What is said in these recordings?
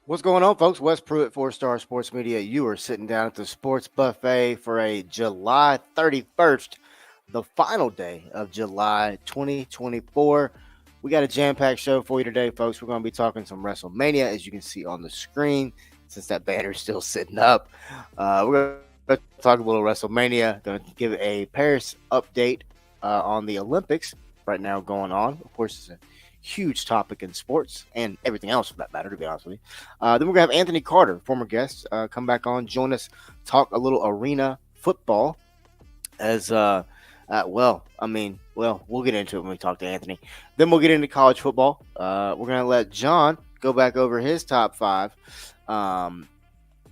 What's going on, folks? Wes Pruitt, 4-Star Sports Media. You are sitting down at the Sports Buffet for a July 31st, the final day of July 2024. We got a jam-packed show for you today, folks. We're going to be talking some WrestleMania, as you can see on the screen, since that banner's still sitting up. We're going to talk a little WrestleMania, going to give a Paris update on the Olympics right now going on. Of course, it's a huge topic in sports and everything else for that matter, to be honest with you. Then we're going to have Anthony Carter, former guest, come back on, join us, talk a little arena football as, we'll get into it when we talk to Anthony. Then we'll get into college football. We're going to let John go back over his top 5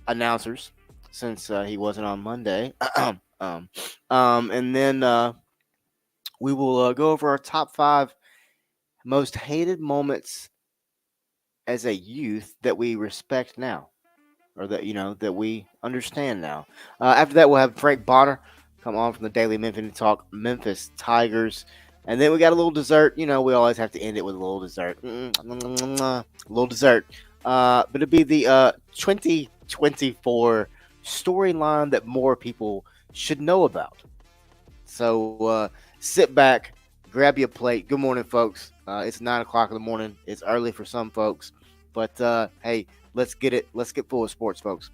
announcers since he wasn't on Monday. And then we will go over our top 5 most hated moments as a youth that we respect now, or that we understand now. After that, we'll have Frank Bonner come on from the Daily Memphis to talk Memphis Tigers. And then we got a little dessert. We always have to end it with a little dessert. But it'll be the 2024 storyline that more people should know about. So sit back, grab your plate. Good morning, folks. It's 9 o'clock in the morning. It's early for some folks. But, hey, let's get it. Let's get full of sports, folks.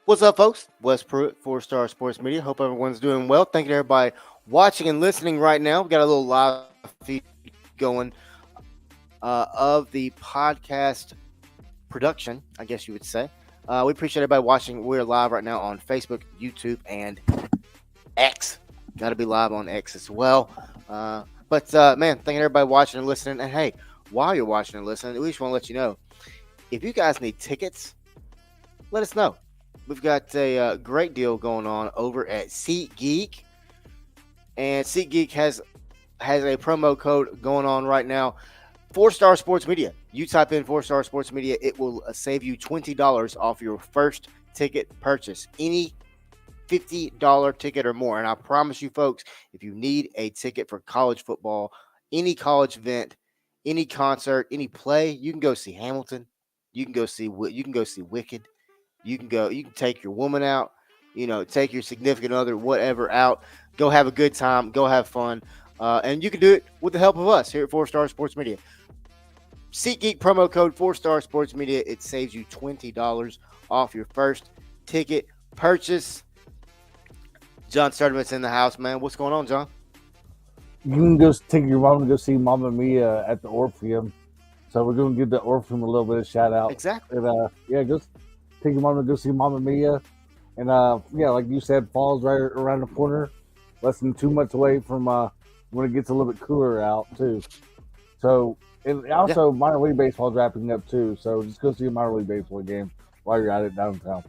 What's up, folks? Wes Pruitt, 4-Star Sports Media. Hope everyone's doing well. Thank you to everybody watching and listening right now. We've got a little live feed going of the podcast production, I guess you would say. We appreciate everybody watching. We're live right now on Facebook, YouTube, and X. Got to be live on X as well. But man, thank you to everybody watching and listening. And hey, while you're watching and listening, we just want to let you know, if you guys need tickets, let us know. We've got a great deal going on over at SeatGeek, and SeatGeek has a promo code going on right now. 4-Star Sports Media. You type in 4-Star Sports Media, it will save you $20 off your first ticket purchase. Any $50 ticket or more. And I promise you, folks, if you need a ticket for college football, any college event, any concert, any play, you can go see Hamilton. You can go see Wicked. You can take your woman out, take your significant other, whatever, out. Go have a good time. Go have fun. And you can do it with the help of us here at 4-Star Sports Media. SeatGeek promo code 4-Star Sports Media. It saves you $20 off your first ticket purchase. John Sturdivant's in the house, man. What's going on, John? You can go take your mom to go see Mamma Mia at the Orpheum. So we're gonna give the orphan a little bit of shout out, Exactly. and yeah, just take your mom to go see Mama Mia, and yeah, like you said, fall's right around the corner, less than 2 months away from when it gets a little bit cooler out too. So and Yeah. also minor league baseball's wrapping up too, so just go see a minor league baseball game while you're at it downtown.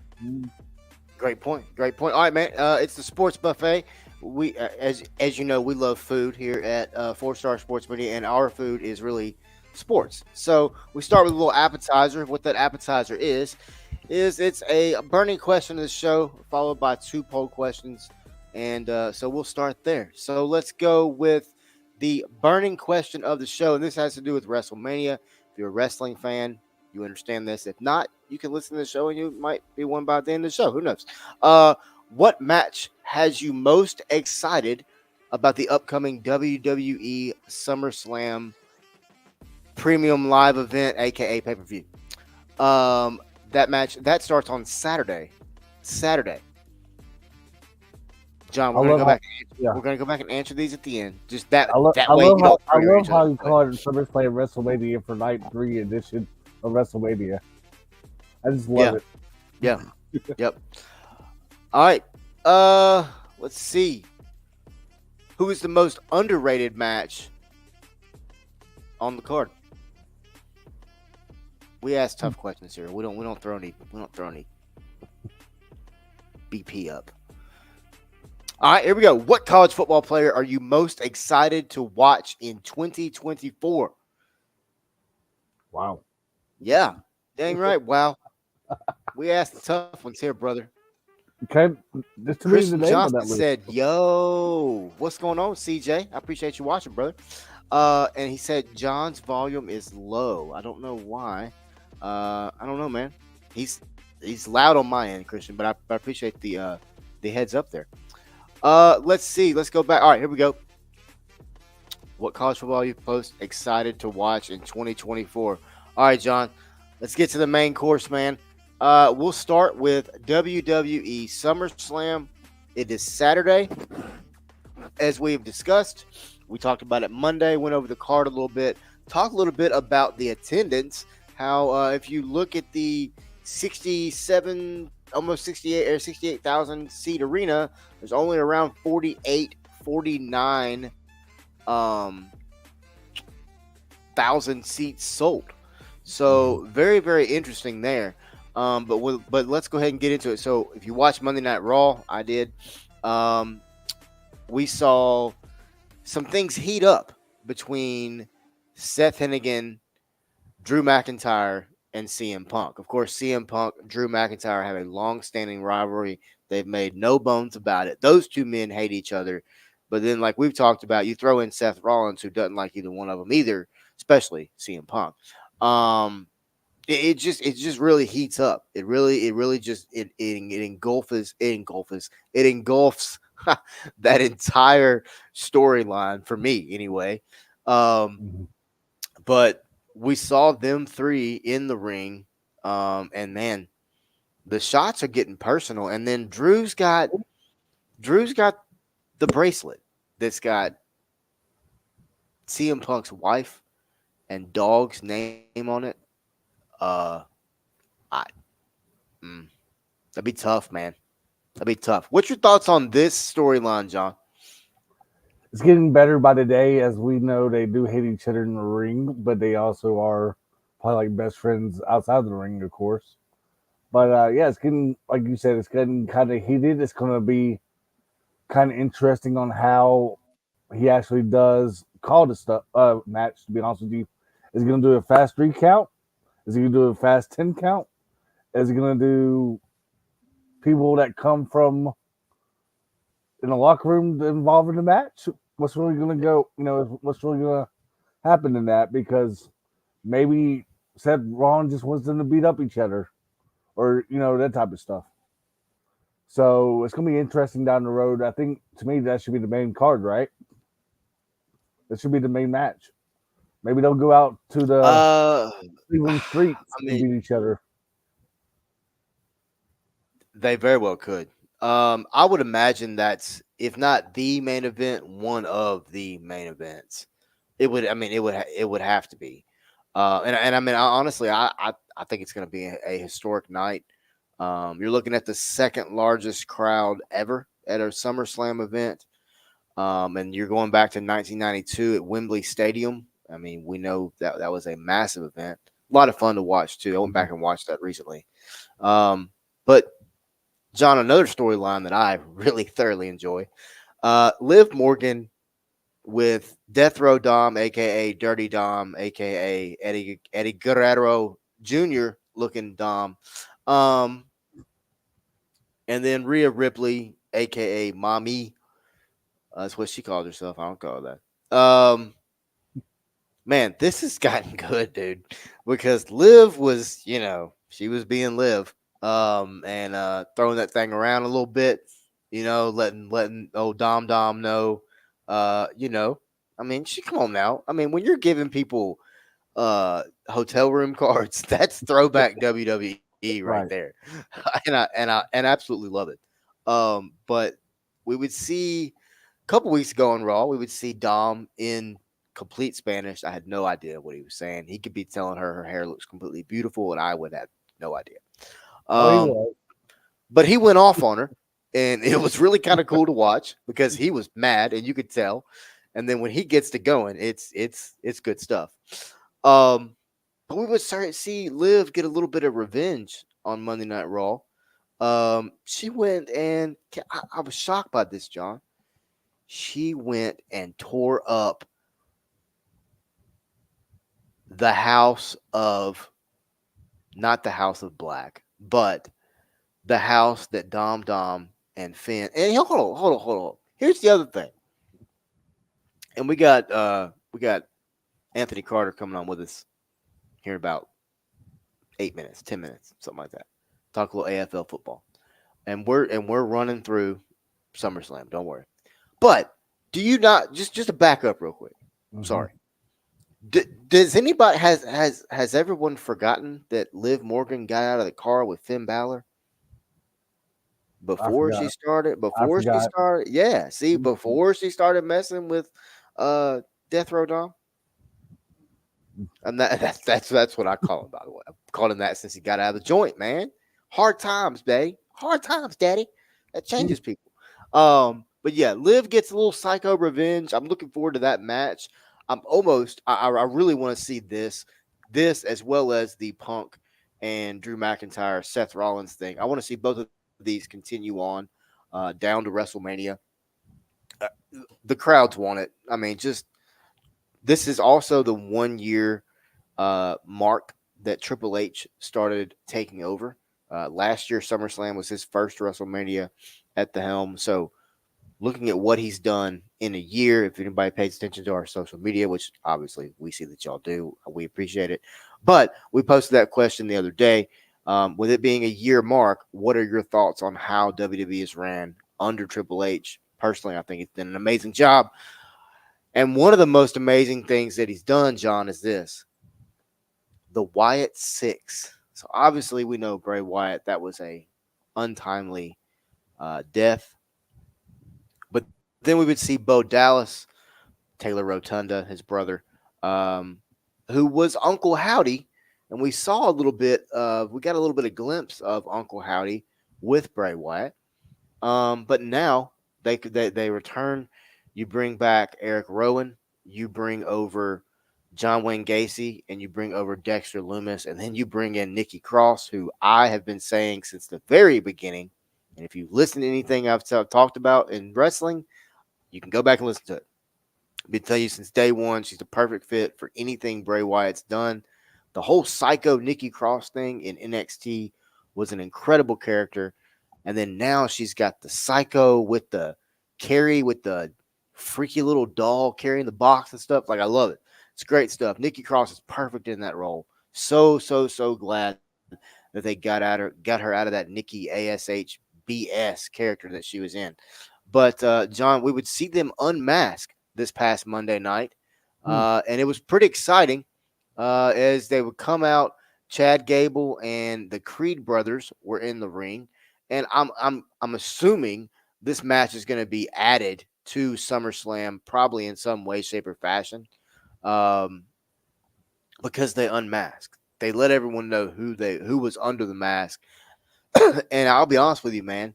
Great point. Great point. All right, man. It's the sports buffet. We, as you know, we love food here at Four Star Sports Media, and our food is really sports. So we start with a little appetizer. What that appetizer is it's a burning question of the show, followed by two poll questions, and so we'll start there. So let's go with the burning question of the show, and this has to do with WrestleMania. If you're a wrestling fan, you understand this. If not, you can listen to the show and you might be one by the end of the show. Who knows? Uh, what match has you most excited about the upcoming WWE SummerSlam Premium Live event, aka pay per view? Um, that match that starts on Saturday. Saturday, John. I love how yeah. We're gonna go back and answer these at the end. Just that I love that way you don't I trigger love each how other. you call it SummerSlam WrestleMania for Night 3 edition of WrestleMania. I just love Yeah, it. yeah, yep. All right. Let's see. Who is the most underrated match on the card? We ask tough questions here. We don't throw any BP up. All right, here we go. What college football player are you most excited to watch in 2024? Wow. Yeah, dang right. Wow. We asked the tough ones here, brother. Okay, just to me the Christian name on Johnson that list. said, "Yo, what's going on, CJ? I appreciate you watching, brother." And he said John's volume is low. I don't know why. I don't know, man. He's he's loud on my end, Christian, but I appreciate the heads up there. Let's see. Let's go back. All right, here we go. What college football are you most excited to watch in 2024? All right, John. Let's get to the main course, man. We'll start with WWE SummerSlam. It is Saturday, as we've discussed. We talked about it Monday, went over the card a little bit, talked a little bit about the attendance. How, if you look at the 67, almost 68 or 68,000 seat arena, there's only around 48, 49 um, thousand seats sold. So very, very interesting there. But let's go ahead and get into it. So if you watch Monday Night Raw, I did. Um, we saw some things heat up between Seth Hennigan, Drew McIntyre, and CM Punk. Of course, CM Punk, Drew McIntyre have a long-standing rivalry. They've made no bones about it. Those two men hate each other. But then, like we've talked about, you throw in Seth Rollins, who doesn't like either one of them either, especially CM Punk. Um, it just really heats up. It really just it engulfs that entire storyline for me anyway. Um, Mhm. but we saw them three in the ring, and man, the shots are getting personal. And then Drew's got the bracelet that's got CM Punk's wife and dog's name on it. Uh, I mm, that'd be tough, man. That'd be tough. What's your thoughts on this storyline, John? It's getting better by the day, as we know they do hate each other in the ring, but they also are probably like best friends outside of the ring, of course. But yeah, it's getting, like you said, it's getting kind of heated. It's going to be kind of interesting on how he actually does call the stuff match. To be honest with you, is he going to do a fast 3 count? Is he going to do a fast 10 count? Is he going to do people that come from in the locker room involved in the match? What's really going to go? What's really going to happen in that? Because maybe Seth Rollins just wants them to beat up each other, or that type of stuff. So it's going to be interesting down the road. I think to me that should be the main card, right? That should be the main match. Maybe they'll go out to the Cleveland streets I and mean, beat each other. they very well could. I would imagine that's if not the main event, one of the main events. It would. I mean, it would. It would have to be. And I mean, honestly, I think it's going to be a historic night. You're looking at the second largest crowd ever at a SummerSlam event. And you're going back to 1992 at Wembley Stadium. I mean, we know that that was a massive event. A lot of fun to watch too. I went Mhm. back and watched that recently. But John, another storyline that I really thoroughly enjoy. Liv Morgan with Death Row Dom, aka Dirty Dom, aka Eddie Guerrero Jr. looking Dom, um, and then Rhea Ripley, aka Mommy. That's what she calls herself. I don't call her that. Man, this has gotten good, dude. Because Liv was, she was being Liv, and throwing that thing around a little bit, letting old Dom Dom know, I mean, she come on now. I mean, when you're giving people hotel room cards, that's throwback WWE right there, Right. and absolutely love it. But we would see a couple weeks ago on Raw, we would see Dom in complete Spanish. I had no idea what he was saying. He could be telling her her hair looks completely beautiful, and I would have no idea. Oh, he Um, was. but he went off on her, and it was really kind of cool to watch because he was mad, and you could tell. And then when he gets to going, it's good stuff. Um, but we would start to see Liv get a little bit of revenge on Monday Night Raw. She went and I was shocked by this, John. She went and tore up the house of not the house of black, but the house that Dom and Finn and hold on. Here's the other thing. And we got Anthony Carter coming on with us here in about 8 minutes, 10 minutes, something like that. Talk a little AFL football. And we're running through SummerSlam. Don't worry. But do you not just to back up real quick? Hmm. Sorry. Does anybody has everyone forgotten that Liv Morgan got out of the car with Finn Balor I before she forgot. started? I Before she forgot. started, yeah. See, Mhm. before she started messing with uh Death Row Dom, and that's what I call him. By the way, I've called him that since he got out of the joint. Man, hard times, babe. Hard times, daddy. That changes people. But yeah, Liv gets a little psycho revenge. I'm looking forward to that match. I really want to see this as well as the Punk and Drew McIntyre, Seth Rollins thing. I want to see both of these continue on down to WrestleMania. Uh, the crowds want it. I mean, just this is also the 1 year mark that Triple H started taking over. Last year, SummerSlam was his first WrestleMania at the helm. So looking at what he's done in a year, if anybody pays attention to our social media, which obviously we see that y'all do, we appreciate it. But we posted that question the other day. With it being a year mark, what are your thoughts on how WWE is ran under Triple H? Personally, I think he's done an amazing job. And one of the most amazing things that he's done, John, is this: the Wyatt Six. So obviously, we know Bray Wyatt. That was a untimely death. But then we would see Bo Dallas, Taylor Rotunda, his brother, um, who was Uncle Howdy, and we saw a little bit of, we got a little bit of glimpse of Uncle Howdy with Bray Wyatt. But now they return. You bring back Eric Rowan, you bring over John Wayne Gacy, and you bring over Dexter Loomis, and then you bring in Nikki Cross, who I have been saying since the very beginning. And if you listen to anything I've talked about in wrestling, you can go back and listen to it. I've been telling you since day one, she's the perfect fit for anything Bray Wyatt's done. The whole psycho Nikki Cross thing in NXT was an incredible character. And then now she's got the psycho with the carry with the freaky little doll carrying the box and stuff. Like, I love it. It's great stuff. Nikki Cross is perfect in that role. So glad that they got her out of that Nikki ASHBS character that she was in. But John, we would see them unmask this past Monday night, Hmm. and it was pretty exciting as they would come out. Chad Gable and the Creed brothers were in the ring, and I'm assuming this match is going to be added to SummerSlam, probably in some way, shape, or fashion. Um, because they unmasked. They let everyone know who was under the mask. And I'll be honest with you, man.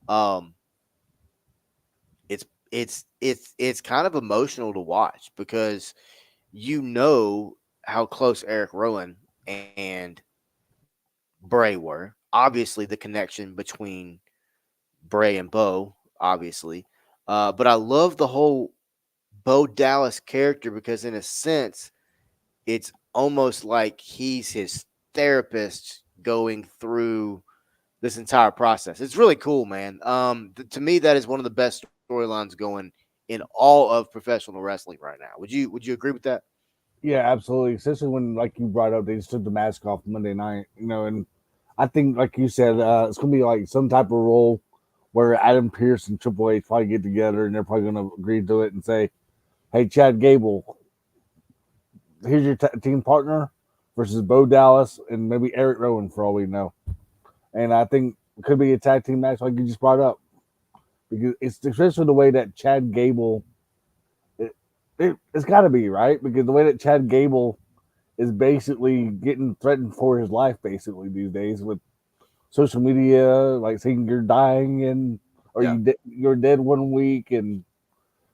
Um, it's kind of emotional to watch because you know how close Eric Rowan and Bray were. Obviously, the connection between Bray and Bo, obviously. But I love the whole Bo Dallas character because, in a sense, it's almost like he's his therapist going through this entire process. It's really cool, man. To me, that is one of the best storylines going in all of professional wrestling right now. Would you agree with that? Yeah, absolutely. Especially when, like you brought up, they just took the mask off Monday night. And I think, like you said, it's gonna be like some type of role where Adam Pierce and Triple H probably get together, and they're probably gonna agree to it and say, "Hey, Chad Gable, here's your team partner versus Bo Dallas and maybe Eric Rowan for all we know." And I think it could be a tag team match like you just brought up because it's especially the way that Chad Gable. It's got to be right because the way that Chad Gable is basically getting threatened for his life basically these days with social media, like saying you're dying and or Yeah. you're dead 1 week and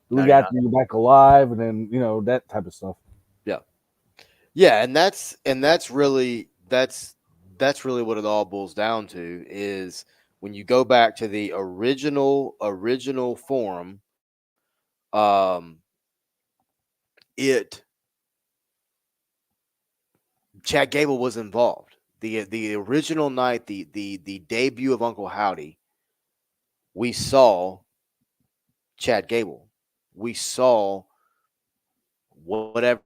the No, week you're not. after you're back alive, and then that type of stuff. Yeah. Yeah, and that's really that's really what it all boils down to is when you go back to the original form, um, it Chad Gable was involved. The original night, the debut of Uncle Howdy, we saw Chad Gable. We saw whatever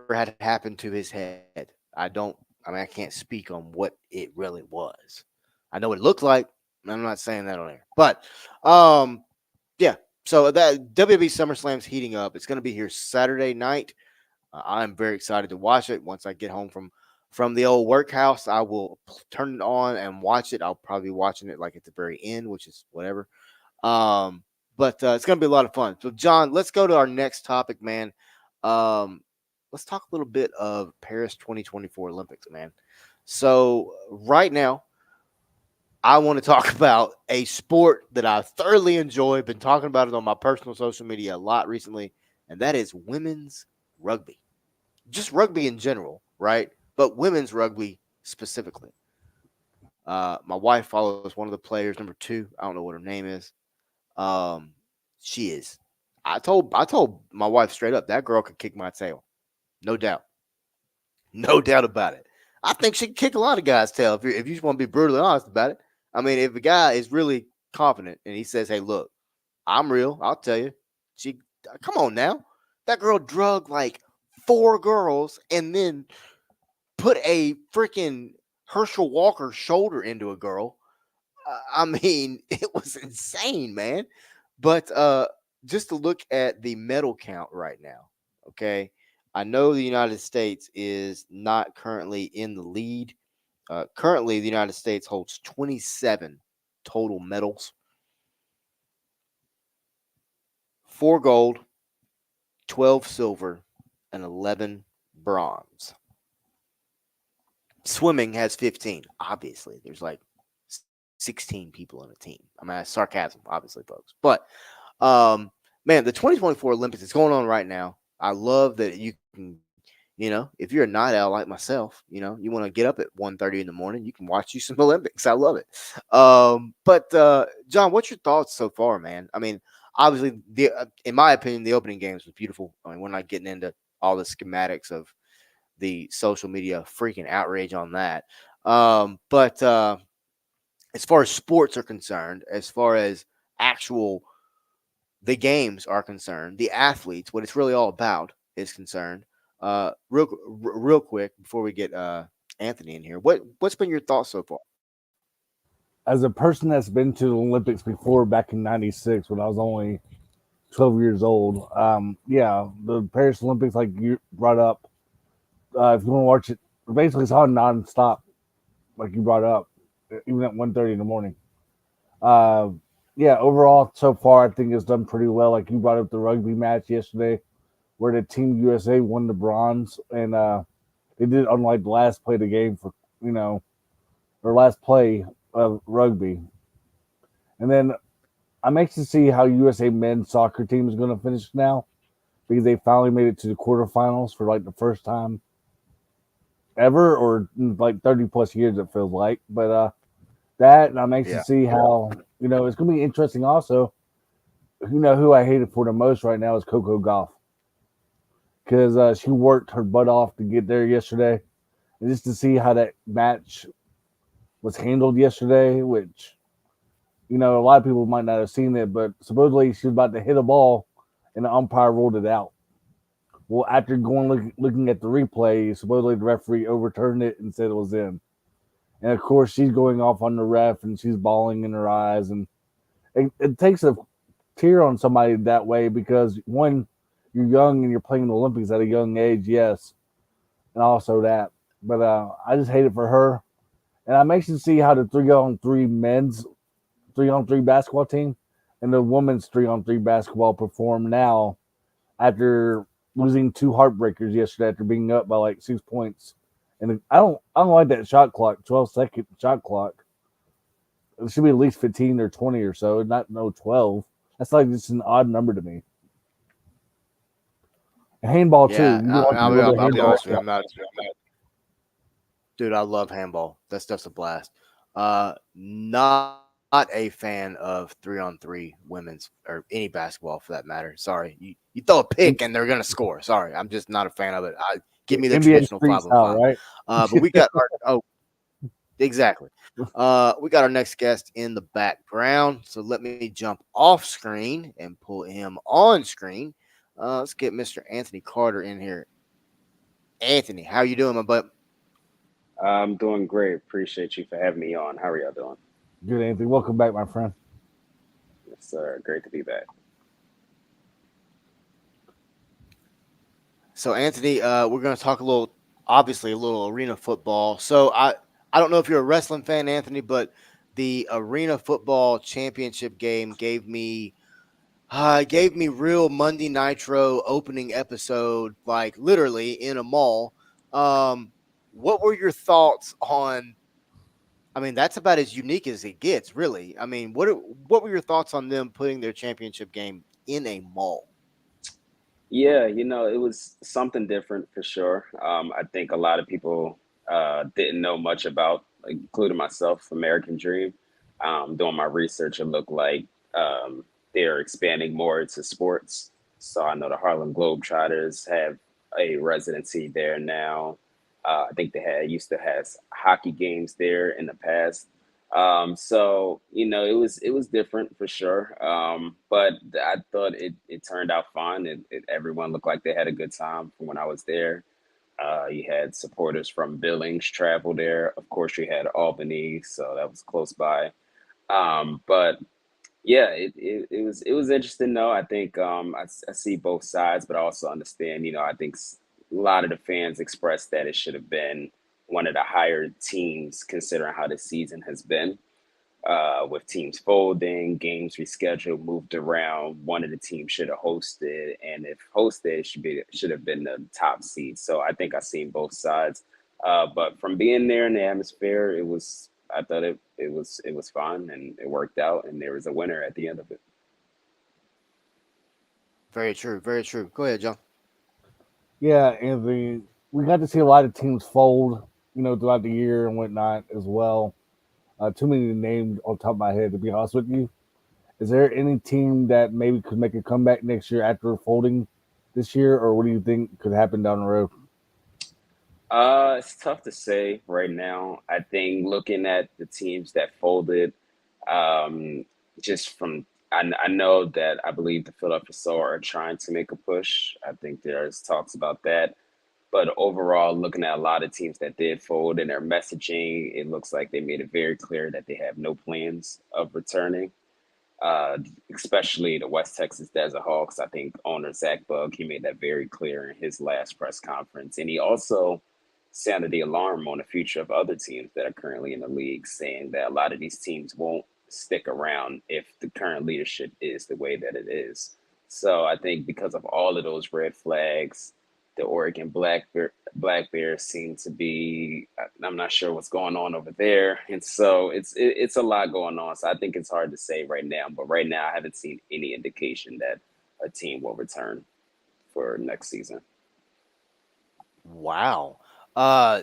had happened to his head. I mean, I can't speak on what it really was. I know what it looked like. I'm not saying that on air. But um yeah, so that WWE SummerSlam's heating up. It's going to be here Saturday night. I'm very excited to watch it. Once I get home from the old workhouse, I will turn it on and watch it. I'll probably be watching it like at the very end, which is whatever. Um, but it's gonna be a lot of fun. So, John, let's go to our next topic, man. Um, let's talk a little bit of Paris 2024 Olympics, man. So, right now, I want to talk about a sport that I thoroughly enjoy. Been talking about it on my personal social media a lot recently, and that is women's rugby. Just rugby in general, right? But women's rugby specifically. My wife follows one of the players, number two. I don't know what her name is. Um, she is. I told my wife straight up that girl could kick my tail, no doubt, no doubt about it. I think she can kick a lot of guys' tail if you just want to be brutally honest about it. I mean, if a guy is really confident and he says, "Hey, look, I'm real," I'll tell you. She, come on now, that girl drug like four girls and then put a freaking Herschel Walker shoulder into a girl. I mean, it was insane, man. But just to look at the medal count right now, okay, I know the United States is not currently in the lead. Currently, the United States holds 27 total medals, four gold, 12 silver, and 11 bronze. Swimming has 15. Obviously, there's like 16 people on a team. I mean, that's sarcasm, obviously, folks. But man, the 2024 Olympics is going on right now. I love that you can, if you're a night owl like myself, you want to get up at 1:30 in the morning, you can watch you some Olympics. I love it. But John, what's your thoughts so far, man? I mean, obviously, in my opinion, the opening games was beautiful. I mean, we're not getting into all the schematics of the social media freaking outrage on that. But as far as sports are concerned, as far as actual the games are concerned, the athletes, what it's really all about is concerned. Real quick before we get Anthony in here, what's been your thoughts so far? As a person that's been to the Olympics before back in '96 when I was only 12 years old, yeah, the Paris Olympics, like you brought up, if you want to watch it, basically it's on nonstop, like you brought up, even at 1:30 in the morning. Uh, yeah, overall so far I think it's done pretty well. Like you brought up the rugby match yesterday, where the Team USA won the bronze, and they did on like the last play of the game for you know or last play of rugby. And then I'm anxious to see how USA men's soccer team is going to finish now because they finally made it to the quarterfinals for like the first time ever or in like 30 plus years it feels like. But that and I'm anxious Yeah. to see how it's going to be interesting. Also, who I hated for the most right now is Coco Golf because she worked her butt off to get there yesterday, and just to see how that match was handled yesterday, which a lot of people might not have seen it, but supposedly she was about to hit a ball, and the umpire ruled it out. Well, after looking at the replay, supposedly the referee overturned it and said it was in. And of course, she's going off on the ref and she's bawling in her eyes, and it takes a tear on somebody that way because one, you're young and you're playing the Olympics at a young age, yes, and also that. But I just hate it for her, and I'm anxious to see how the 3-on-3 men's 3-on-3 basketball team and the women's 3-on-3 basketball perform now after losing two heartbreakers yesterday after being up by like 6 points. And I don't like that shot clock, 12-second shot clock. It should be at least 15 or 20 or so, not no 12. That's like just an odd number to me. And handball too. Yeah. You can watch a I mean, little bit of I'll be handball. honest with you. I'm not, dude. I love handball. That stuff's a blast. Not a fan of 3-on-3 women's or any basketball for that matter. Sorry, you throw a pick and they're gonna score. Sorry, I'm just not a fan of it. Give me the NBA traditional street 5-on-5. style, right? But we got our exactly. We got our next guest in the background. So let me jump off screen and pull him on screen. Let's get Mr. Anthony Carter in here. Anthony, how you doing, my butt? I'm doing great. Appreciate you for having me on. How are y'all doing? Good, Anthony. Welcome back, my friend. It's great to be back. So Anthony, we're going to talk obviously a little arena football. So I don't know if you're a wrestling fan, Anthony, but the arena football championship game gave me real Monday Nitro opening episode, like literally in a mall. Um, what were your thoughts on? I mean, that's about as unique as it gets, really. I mean, what were your thoughts on them putting their championship game in a mall? Yeah, it was something different for sure. I think a lot of people didn't know much about, like, including myself, American Dream. Doing my research, it looked like they're expanding more into sports. So I know the Harlem Globetrotters have a residency there now. I think they used to have hockey games there in the past. So it was different for sure. But I thought it turned out fine. Everyone looked like they had a good time from when I was there. You had supporters from Billings travel there. Of course, you had Albany, so that was close by. But yeah, it was interesting though. I think I see both sides, but I also understand. I think a lot of the fans expressed that it should have been one of the higher teams, considering how the season has been. With teams folding, games rescheduled, moved around. One of the teams should have hosted, and if hosted, it should have been the top seed. So I think I've seen both sides. But from being there in the atmosphere, I thought it was fun and it worked out, and there was a winner at the end of it. Very true. Very true. Go ahead, John. Yeah, Anthony. We got to see a lot of teams fold, throughout the year and whatnot as well. Too many names on top of my head, to be honest with you. Is there any team that maybe could make a comeback next year after folding this year, or what do you think could happen down the road? It's tough to say right now. I think looking at the teams that folded, um, just from I know that I believe the Philadelphia Soul are trying to make a push. I think there's talks about that. But overall, looking at a lot of teams that did fold in their messaging, it looks like they made it very clear that they have no plans of returning. Especially the West Texas Desert Hawks. I think owner Zach Bug, he made that very clear in his last press conference. And he also sounded the alarm on the future of other teams that are currently in the league, saying that a lot of these teams won't stick around if the current leadership is the way that it is. So I think because of all of those red flags, the Oregon Black Bears seem to be. I'm not sure what's going on over there, and so it's a lot going on. So I think it's hard to say right now. But right now, I haven't seen any indication that a team will return for next season. Wow.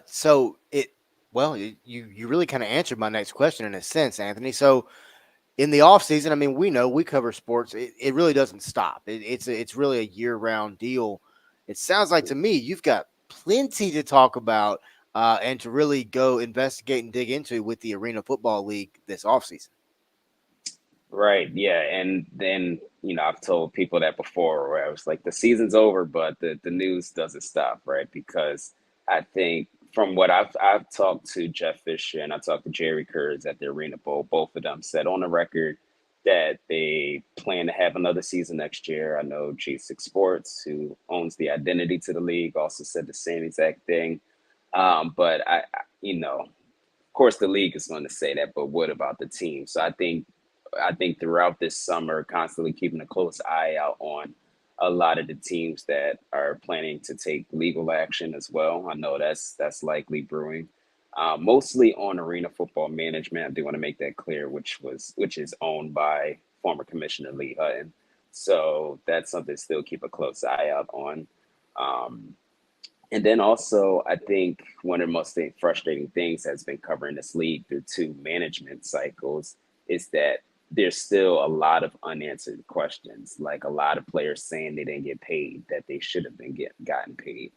So you really kind of answered my next question in a sense, Anthony. So in the off season, I mean, we know we cover sports. It really doesn't stop. It's really a year round deal. It sounds like to me you've got plenty to talk about and to really go investigate and dig into with the Arena Football League this off season. Right. Yeah. And then, I've told people that before where I was like, the season's over, but the news doesn't stop, right? Because I think from what I've talked to Jeff Fisher and I talked to Jerry Kurz at the Arena Bowl, both of them said on the record that they plan to have another season next year. I know G6 Sports, who owns the identity to the league, also said the same exact thing. But of course, the league is going to say that, but what about the team? So I think throughout this summer, constantly keeping a close eye out on a lot of the teams that are planning to take legal action as well. I know that's likely brewing. Mostly on Arena Football Management. I do want to make that clear, which is owned by former Commissioner Lee Hutton. So that's something to still keep a close eye out on. Um, and then also, I think one of the most frustrating things that's been covering this league through two management cycles is that there's still a lot of unanswered questions, like a lot of players saying they didn't get paid, that they should have been gotten paid.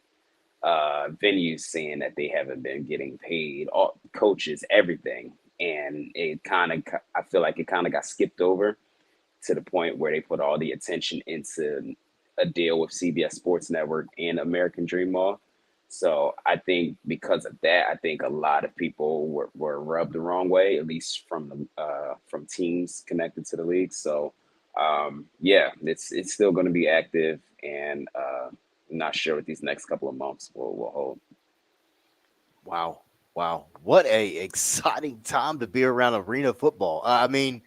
Venues saying that they haven't been getting paid, all coaches, everything. And I feel like it kind of got skipped over to the point where they put all the attention into a deal with CBS Sports Network and American Dream Mall. So I think because of that, I think a lot of people were rubbed the wrong way, at least from teams connected to the league. So yeah, it's still going to be active, and I'm not sure what these next couple of months will hold. Wow. Wow. What a exciting time to be around arena football. I mean,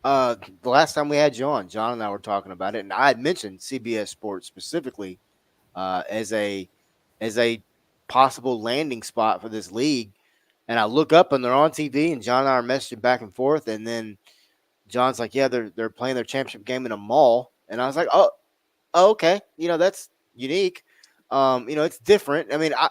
the last time we had John and I were talking about it, and I had mentioned CBS Sports specifically as a possible landing spot for this league. And I look up and they're on TV, and John and I are messaging back and forth. And then John's like, "Yeah, they're playing their championship game in a mall." And I was like, "Oh, okay. That's unique. It's different. I mean, I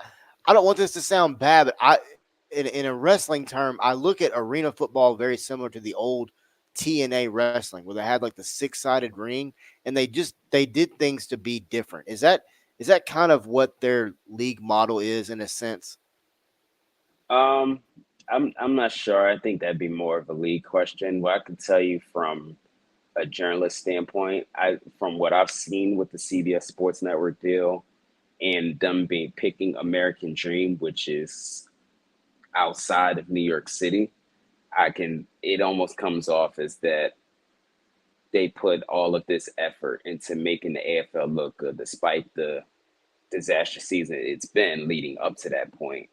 don't want this to sound bad, but in a wrestling term, I look at arena football very similar to the old TNA wrestling, where they had like the six-sided ring, and they did things to be different. Is that kind of what their league model is in a sense? Um, I'm not sure. I think that'd be more of a league question. What I can tell you from a journalist standpoint, from what I've seen with the CBS Sports Network deal and them being picking American Dream, which is outside of New York City, it almost comes off as that they put all of this effort into making the AFL look good despite the disaster season it's been leading up to that point.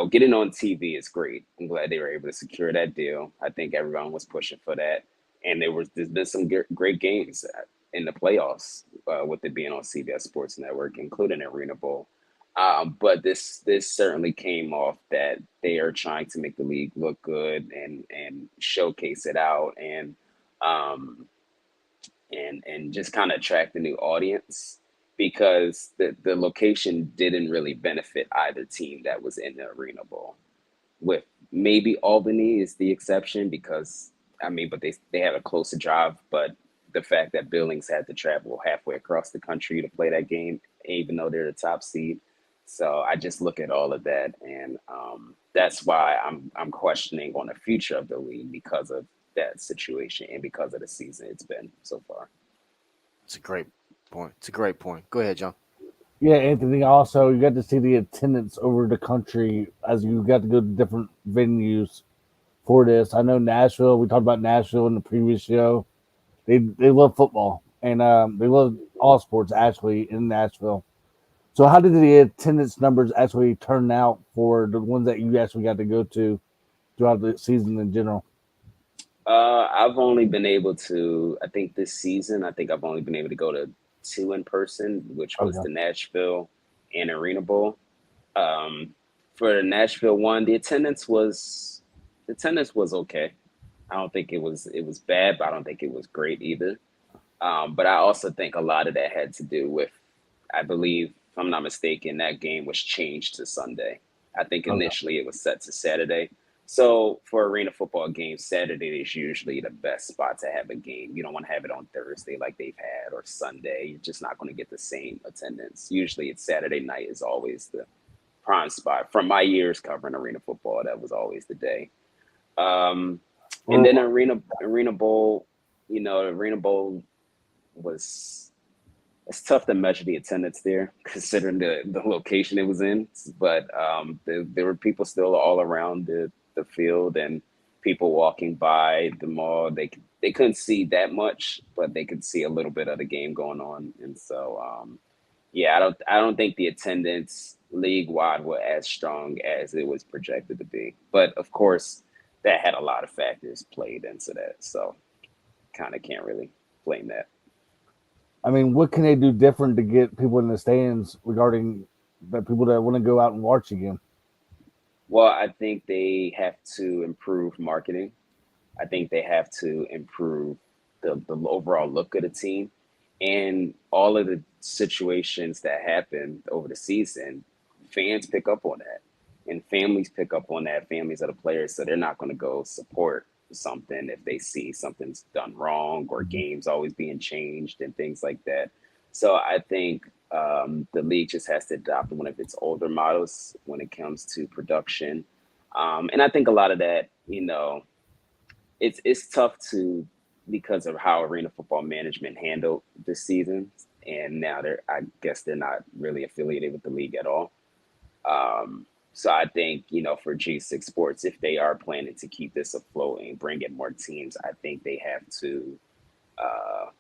Getting on TV is great. I'm glad they were able to secure that deal. I think everyone was pushing for that, and there's been some great games in the playoffs with it being on CBS Sports Network, including Arena Bowl. But this certainly came off that they are trying to make the league look good and showcase it out um, and just kind of attract a new audience because the location didn't really benefit either team that was in the Arena Bowl. With maybe Albany is the exception because I mean, but they have a closer drive, but the fact that Billings had to travel halfway across the country to play that game, even though they're the top seed. So I just look at all of that, and that's why I'm questioning on the future of the league because of that situation and because of the season it's been so far. It's a great point. It's a great point. Go ahead, John. Yeah, Anthony. Also, you got to see the attendance over the country as you got to go to different venues for this. I know Nashville. We talked about Nashville in the previous show. They love football and they love all sports actually in Nashville. So, how did the attendance numbers actually turn out for the ones that you actually got to go to throughout the season in general? I've only been able to, I think this season, I think I've only been able to go to two in person, which was Okay. the Nashville. and Arena Bowl. Um, for the Nashville one, the attendance was okay. I don't think it was bad, but I don't think it was great either. But I also think a lot of that had to do with, I believe, if I'm not mistaken, that game was changed to Sunday. I think Okay. initially it was set to Saturday. So for arena football games, Saturday is usually the best spot to have a game. You don't want to have it on Thursday like they've had or Sunday. You're just not going to get the same attendance. Usually it's Saturday night is always the prime spot. From my years covering arena football, that was always the day. Um, and then Well, arena bowl, the arena bowl was it's tough to measure the attendance there considering the location it was in. But there were people still all around the field and people walking by the mall. They couldn't see that much, but they could see a little bit of the game going on. And so yeah, I don't think the attendance league wide was as strong as it was projected to be. But of course, that had a lot of factors played into that. So kind of can't really blame that. I mean, what can they do different to get people in the stands regarding the people that want to go out and watch again? Well, I think they have to improve marketing. I think they have to improve the overall look of the team and all of the situations that happen over the season. Fans pick up on that, and families pick up on that. Families of the players, so they're not going to go support something if they see something's done wrong or Mhm. games always being changed and things like that. So I think the league just has to adopt one of its older models when it comes to production. And I think a lot of that, it's tough to because of how arena football management handled this season, and now I guess they're not really affiliated with the league at all. So I think for G6 Sports, if they are planning to keep this afloat and bring in more teams, I think they have to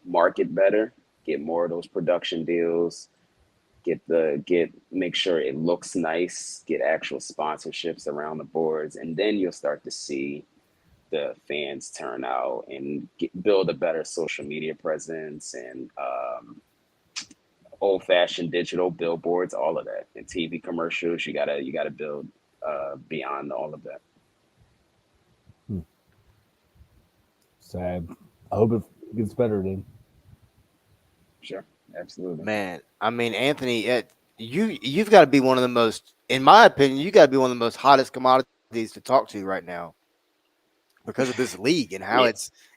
market better, get more of those production deals, get make sure it looks nice, get actual sponsorships around the boards, and then you'll start to see the fans turn out and build a better social media presence and old fashioned digital billboards, all of that, and TV commercials. You gotta build beyond all of that. Hmm. Sad. I hope it gets better then. Sure, absolutely. Man, I mean, Anthony, you've got to be one of the most, in my opinion, you got to be one of the most hottest commodities to talk to right now because of this league and how Yeah,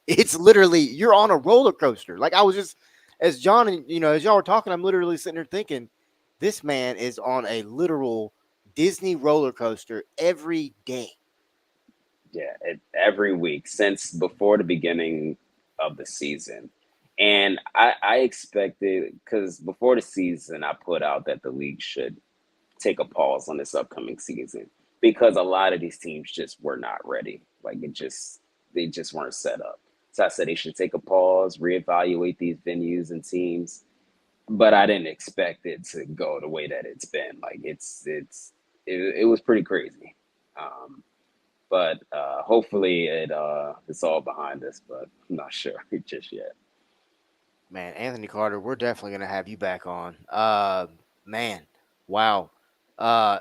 it's literally you're on a roller coaster. Like I was just as John and as y'all were talking, I'm literally sitting there thinking, this man is on a literal Disney roller coaster every day. yeah. Every week since before the beginning of the season, and I expected because before the season I put out that the league should take a pause on this upcoming season because a lot of these teams just were not ready. Like they just weren't set up. So I said they should take a pause, reevaluate these venues and teams. But I didn't expect it to go the way that it's been. Like it was pretty crazy. Um, but hopefully it's all behind us. But I'm not sure just yet. Man, Anthony Carter, we're definitely gonna have you back on. Man, wow. Uh,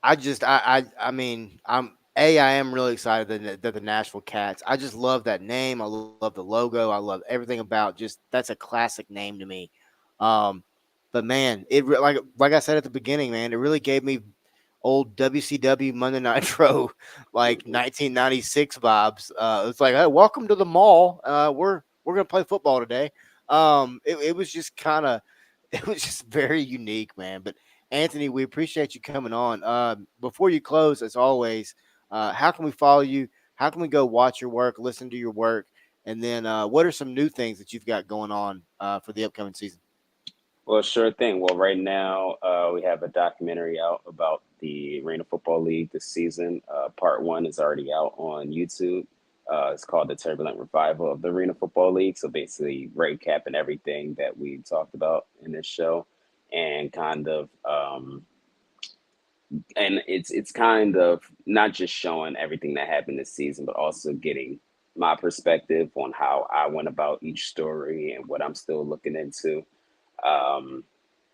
I mean, I am really excited that the Nashville Cats. I just love that name. I love the logo. I love everything about just that's a classic name to me. Um, but man, like I said at the beginning, man, it really gave me old WCW Monday Nitro like 1996 vibes. It's like, hey, welcome to the mall. We're gonna play football today. It was just kind of it was just very unique, man. But Anthony, we appreciate you coming on. Before you close, as always, how can we follow you? How can we go watch your work, listen to your work, and then what are some new things that you've got going on for the upcoming season? Well, sure thing. Well, right now we have a documentary out about the Arena Football League this season. Part one is already out on YouTube. It's called The Turbulent Revival of the Arena Football League. So basically, recapping everything that we talked about in this show, and it's kind of not just showing everything that happened this season, but also getting my perspective on how I went about each story and what I'm still looking into. Um,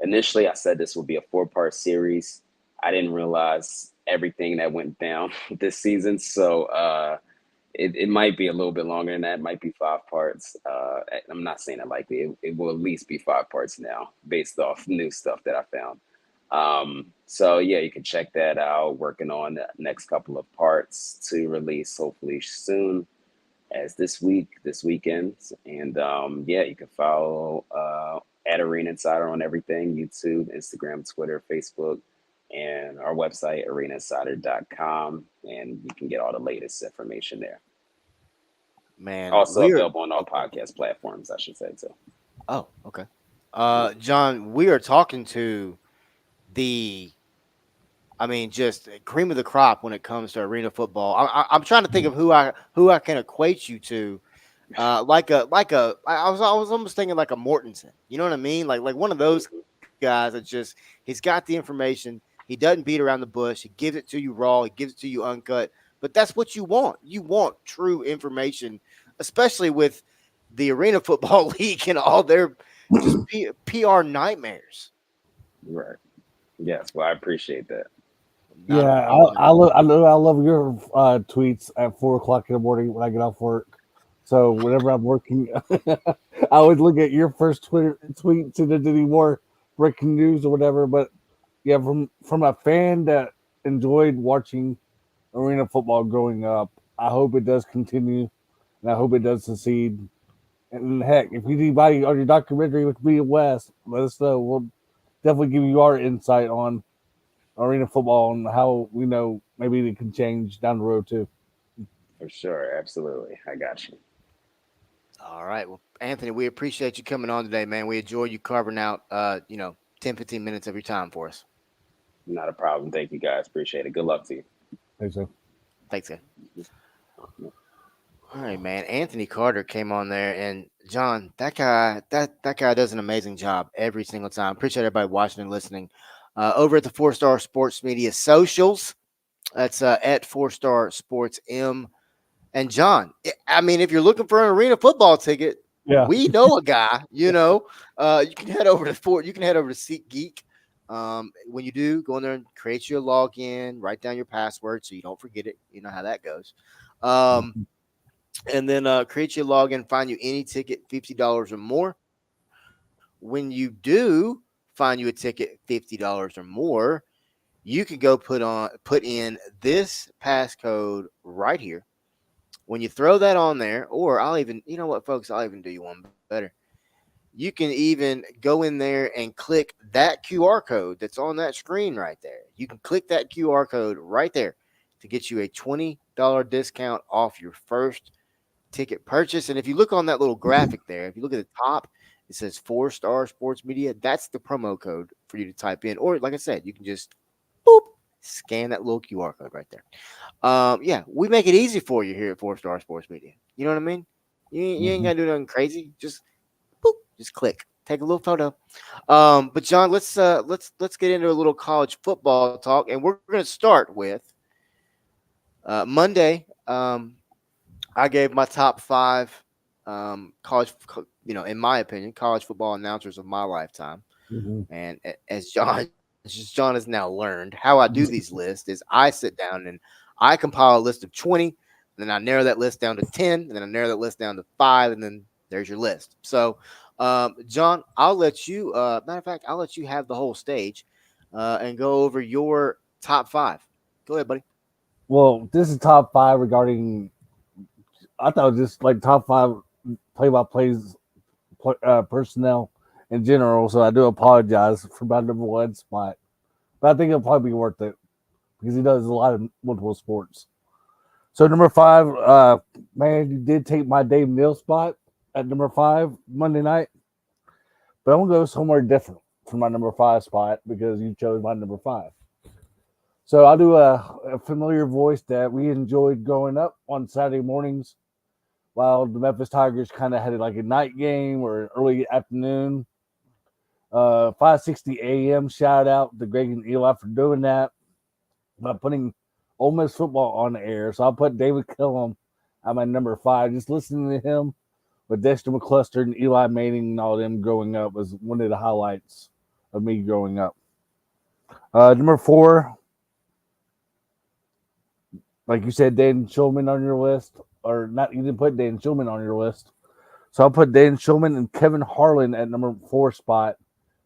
Initially, I said this would be a 4-part series. I didn't realize everything that went down this season. So it might be a little bit longer than that. It might be 5 parts. I'm not saying it likely. It will at least be 5 parts now, based off new stuff that I found. So yeah, you can check that out. Working on the next couple of parts to release hopefully soon as this week, this weekend. And yeah, you can follow at Arena Insider on everything: YouTube, Instagram, Twitter, Facebook, and our website, arenainsider.com. And you can get all the latest information there. Man, Also we're available on all podcast platforms, I should say, too. oh, okay. John, we are talking to the I mean, just cream of the crop when it comes to arena football. I'm trying to think of who I can equate you to. I was almost thinking like a Mortensen. You know what I mean? Like one of those guys that just he's got the information. He doesn't beat around the bush. He gives it to you raw. He gives it to you uncut. But that's what you want. You want true information, especially with the Arena Football League and all their just PR nightmares. Right. Yes. Well, I appreciate that. Not a Yeah, problem at all. I love your tweets at 4 o'clock in the morning when I get off work. So whenever I'm working, I always look at your first Twitter tweet to there's any more breaking news or whatever. But yeah, from a fan that enjoyed watching arena football growing up, I hope it does continue, and I hope it does succeed. And heck, if you anybody on your documentary with me and West, let us know. We'll definitely give you our insight on arena football and how we know maybe it can change down the road too. For sure. Absolutely. I got you. All right. Well, Anthony, we appreciate you coming on today, man. We enjoy you carving out 10, 15 minutes of your time for us. Not a problem. Thank you, guys. Appreciate it. Good luck to you. Think so. Thanks, guys. All right, man. Anthony Carter came on there, and John, that guy does an amazing job every single time. Appreciate everybody watching and listening. Over at the 4 Star Sports Media socials, that's at 4 Star Sports M. And John, I mean, if you're looking for an arena football ticket, Yeah. we know a guy. You can head over to You can head over to SeatGeek. When you do, go in there and create your login, write down your password so you don't forget it. You know how that goes. And then create your login, find you any ticket, $50 or more. When you do find you a ticket, $50 or more, you can go put in this passcode right here. When you throw that on there, or you know what, folks, I'll even do you one better. You can even go in there and click that QR code that's on that screen right there. You can click that QR code right there to get you a $20 discount off your first ticket purchase. And if you look on that little graphic there, if you look at the top, it says 4 Star Sports Media. That's the promo code for you to type in. Or, like I said, you can just boop, scan that little QR code right there. Yeah, we make it easy for you here at 4 Star Sports Media. You know what I mean? You ain't Mm-hmm. gotta do nothing crazy. Just boop, just click, take a little photo. But John, let's get into a little college football talk, and we're gonna start with Monday. I gave my top five in my opinion, college football announcers of my lifetime. Mm-hmm. And as John has now learned, how I do these lists is I sit down and I compile a list of 20, and then I narrow that list down to 10, and then I narrow that list down to 5, and then there's your list. So, John, I'll let you, matter of fact, I'll let you have the whole stage and go over your top five. Go ahead, buddy. Well, this is top five regarding. I thought it was just like top five play-by-plays personnel in general. So I do apologize for my number one spot, but I think it'll probably be worth it because he does a lot of multiple sports. So number five, man, you did take my Dave Neal spot at number five Monday night, but I'm gonna go somewhere different for my number five spot because you chose my number five. So I'll do a familiar voice that we enjoyed growing up on Saturday mornings while the Memphis Tigers kind of had like a night game or an early afternoon. 5:60 a.m. Shout out to Greg and Eli for doing that by putting Ole Miss football on the air. So I'll put David Kellum at my number five. Just listening to him with Dexter McCluster and Eli Manning and all them growing up was one of the highlights of me growing up. Number 4, like you said, Dan Schulman on your list, or not? You didn't put Dan Schulman on your list, so I'll put Dan Schulman and Kevin Harlan at number 4 spot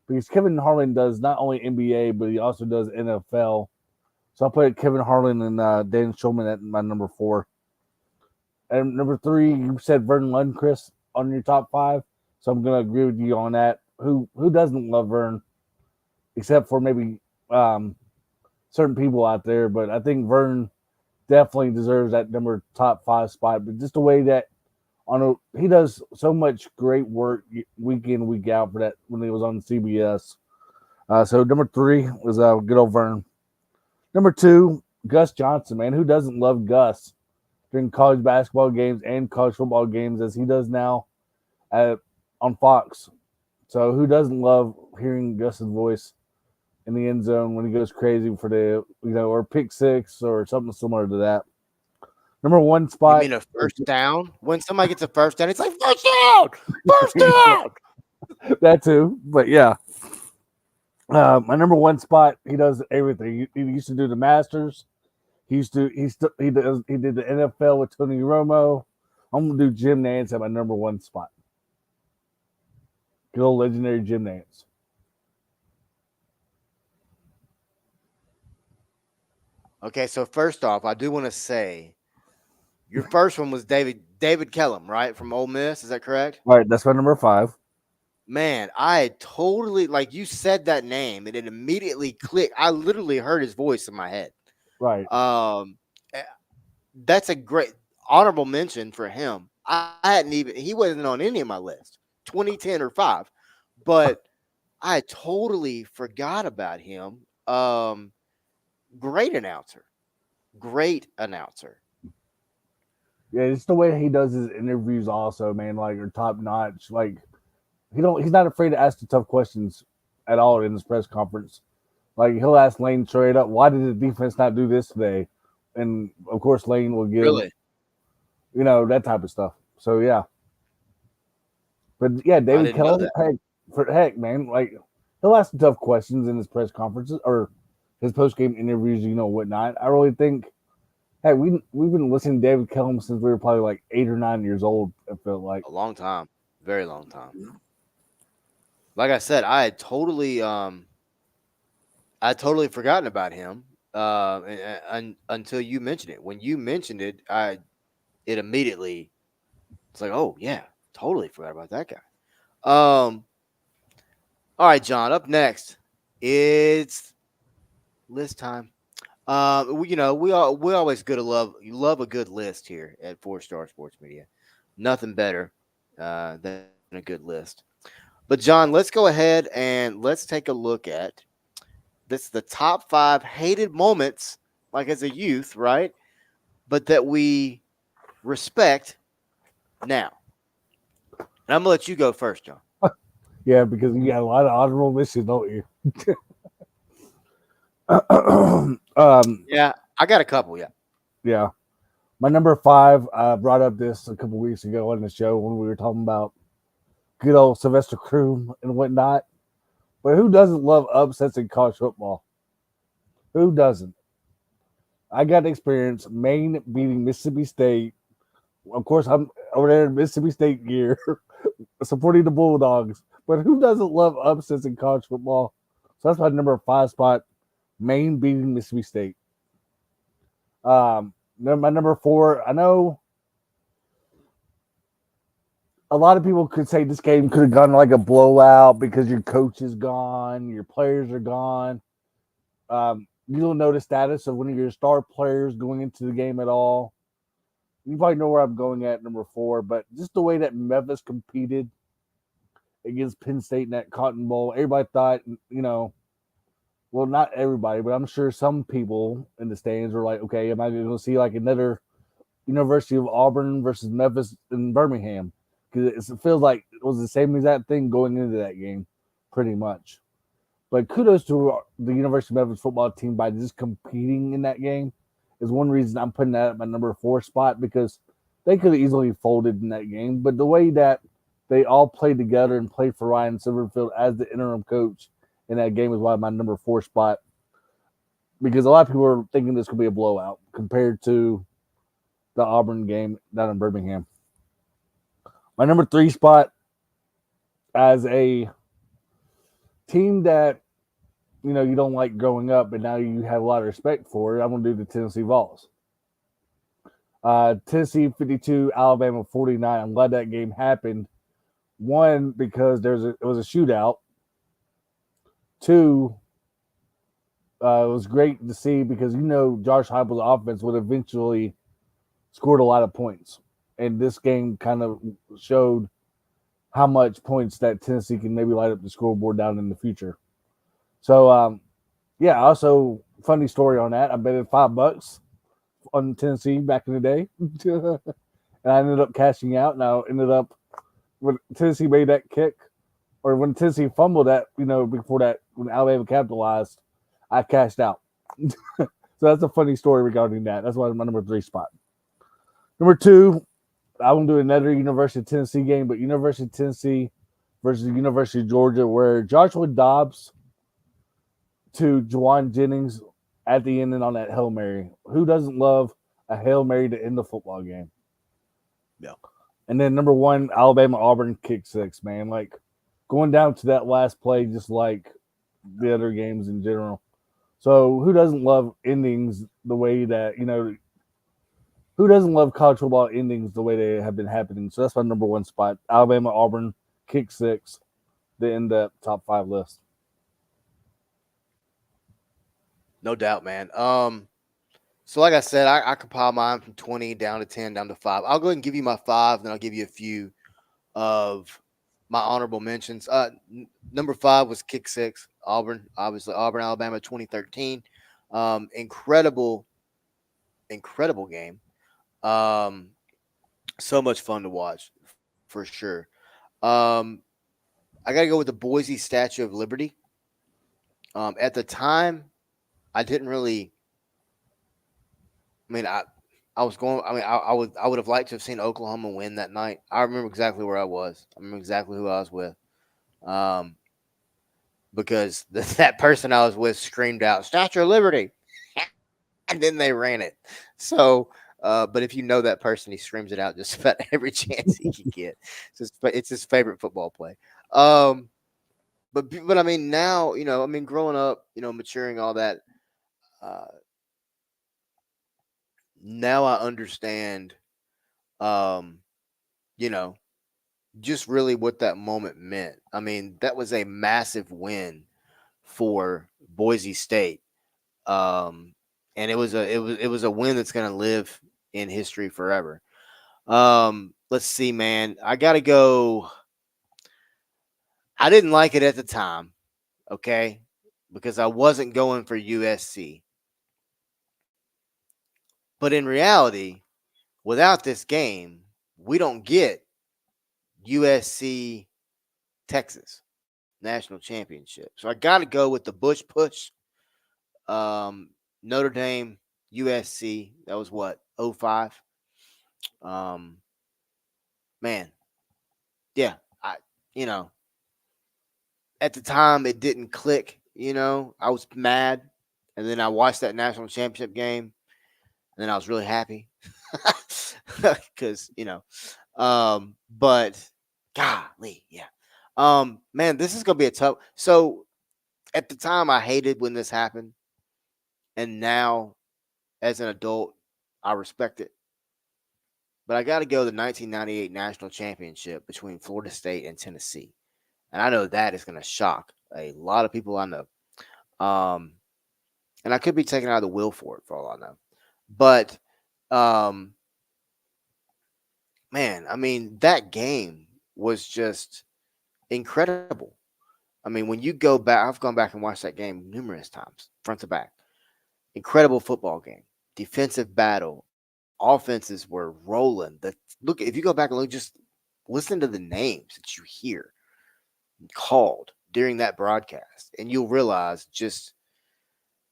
because Kevin Harlan does not only NBA but he also does NFL. So I'll put Kevin Harlan and Dan Schulman at my number 4. And number 3, you said Vern Lundquist on your top 5, so I'm gonna agree with you on that. Who doesn't love Vern, except for maybe certain people out there, but I think Vern definitely deserves that number top 5 spot. But just the way that he does so much great work week in week out for that when he was on CBS. So number 3 was good old Vern. Number 2, Gus Johnson, man. Who doesn't love Gus during college basketball games and college football games as he does now on Fox? So who doesn't love hearing Gus's voice in the end zone when he goes crazy for or pick six or something similar to that? Number 1 spot. You mean a first down? When somebody gets a first down, it's like first down, first down. That too, but yeah. My number 1 spot, he does everything. He used to do the Masters. He did the NFL with Tony Romo. I'm gonna do Jim Nance at my number 1 spot. Good old legendary Jim Nance. Okay, so first off, I do want to say your first one was David Kellum, right, from Ole Miss. Is that correct? All right, that's my number 5. Man, I totally like you said that name and it immediately clicked. I literally heard his voice in my head. Right. That's a great honorable mention for him. I hadn't even he wasn't on any of my list, 2010 or 5, but I totally forgot about him. Great announcer. Great announcer. Yeah, it's the way he does his interviews also, man, like are top notch. Like he's not afraid to ask the tough questions at all in his press conference. Like he'll ask Lane straight up, why did the defense not do this today? And of course Lane will give that type of stuff. So yeah. But yeah, David Kellum, heck, man, like he'll ask the tough questions in his press conferences or his post game interviews, whatnot. I really think, hey, we've been listening to David Kellum since we were probably like 8 or 9 years old. It felt like a long time, very long time. Like I said, I had totally forgotten about him until you mentioned it. When you mentioned it, it immediately it's like, oh yeah, totally forgot about that guy. All right, John. Up next, it's list time. We always love a good list here at 4-Star Sports Media. Nothing better than a good list. But John, let's go ahead and let's take a look at the top 5 hated moments, like as a youth, right? But that we respect now. And I'm gonna let you go first, John. Yeah, because you got a lot of honorable mentions, don't you? Yeah, I got a couple. Yeah. My number 5, I brought up this a couple weeks ago on the show when we were talking about good old Sylvester Croom and whatnot. But who doesn't love upsets in college football? Who doesn't? I got to experience Maine beating Mississippi State. Of course, I'm over there in Mississippi State gear supporting the Bulldogs. But who doesn't love upsets in college football? So that's my number 5 spot, Maine beating Mississippi State. My number 4, I know a lot of people could say this game could have gone like a blowout because your coach is gone, your players are gone. You don't know the status of one of your star players going into the game at all. You probably know where I'm going at number 4, but just the way that Memphis competed against Penn State in that Cotton Bowl, everybody thought, well, not everybody, but I'm sure some people in the stands were like, okay, am I going to see like another University of Auburn versus Memphis in Birmingham? Because it feels like it was the same exact thing going into that game, pretty much. But kudos to the University of Memphis football team by just competing in that game is one reason I'm putting that at my number 4 spot, because they could have easily folded in that game. But the way that they all played together and played for Ryan Silverfield as the interim coach in that game is why my number 4 spot, because a lot of people are thinking this could be a blowout compared to the Auburn game down in Birmingham. My number 3 spot, as a team that you don't like growing up, but now you have a lot of respect for it, I'm going to do the Tennessee Vols. Tennessee 52, Alabama 49. I'm glad that game happened. One, because it was a shootout. Two, it was great to see because Josh Heupel's offense would eventually scored a lot of points, and this game kind of showed how much points that Tennessee can maybe light up the scoreboard down in the future. So, yeah. Also, funny story on that. I betted $5 on Tennessee back in the day, and I ended up cashing out. And I ended up when Tennessee made that kick, or when Tennessee fumbled that, before that, when Alabama capitalized, I cashed out. So that's a funny story regarding that. That's why my number 3 spot. Number 2, I won't do another University of Tennessee game, but University of Tennessee versus the University of Georgia, where Joshua Dobbs to Juwan Jennings at the end and on that Hail Mary. Who doesn't love a Hail Mary to end the football game? Yeah. And then number 1, Alabama Auburn kick 6, man. Like going down to that last play, just like the other games in general. So who doesn't love endings the way that, who doesn't love college football endings the way they have been happening? So that's my number 1 spot. Alabama Auburn kick 6 to end the top 5 list. No doubt, man. So like I said, I compile mine from 20 down to 10 down to 5. I'll go ahead and give you my 5, then I'll give you a few of my honorable mentions. Number 5 was kick 6, Auburn, obviously Auburn, Alabama, 2013. Incredible game. Um, so much fun to watch for sure. Um, I got to go with the Boise Statue of Liberty. At the time, I didn't really. I mean, I was going. I mean, I would have liked to have seen Oklahoma win that night. I remember exactly where I was. I remember exactly who I was with. Um, because that person I was with screamed out "Statue of Liberty," and then they ran it. So, but if you know that person, he screams it out just about every chance he can get. It's his favorite football play. Um, but I mean, now I mean, growing up, maturing, all that. Uh, Now I understand. Um, you know, just really what that moment meant. I mean, that was a massive win for Boise State. Um, and it was a win that's going to live in history forever. Let's see, man. I got to go. I didn't like it at the time, okay? Because I wasn't going for USC. But in reality, without this game, we don't get USC Texas national championship. So I got to go with the Bush push. Notre Dame, USC. That was what, 05? Um, man, yeah. I, you know, at the time it didn't click. I was mad, and then I watched that national championship game, and then I was really happy because but golly, yeah. Man, this is gonna be a tough. So at the time, I hated when this happened, and now as an adult, I respect it. But I got to go the 1998 national championship between Florida State and Tennessee, and I know that is going to shock a lot of people I know. Um, and I could be taking out of the will for it for all I know. But um, man, I mean that game was just incredible. I mean, when you go back, I've gone back and watched that game numerous times, front to back. Incredible football game, defensive battle, offenses were rolling. Look, if you go back and look, just listen to the names that you hear called during that broadcast, and you'll realize just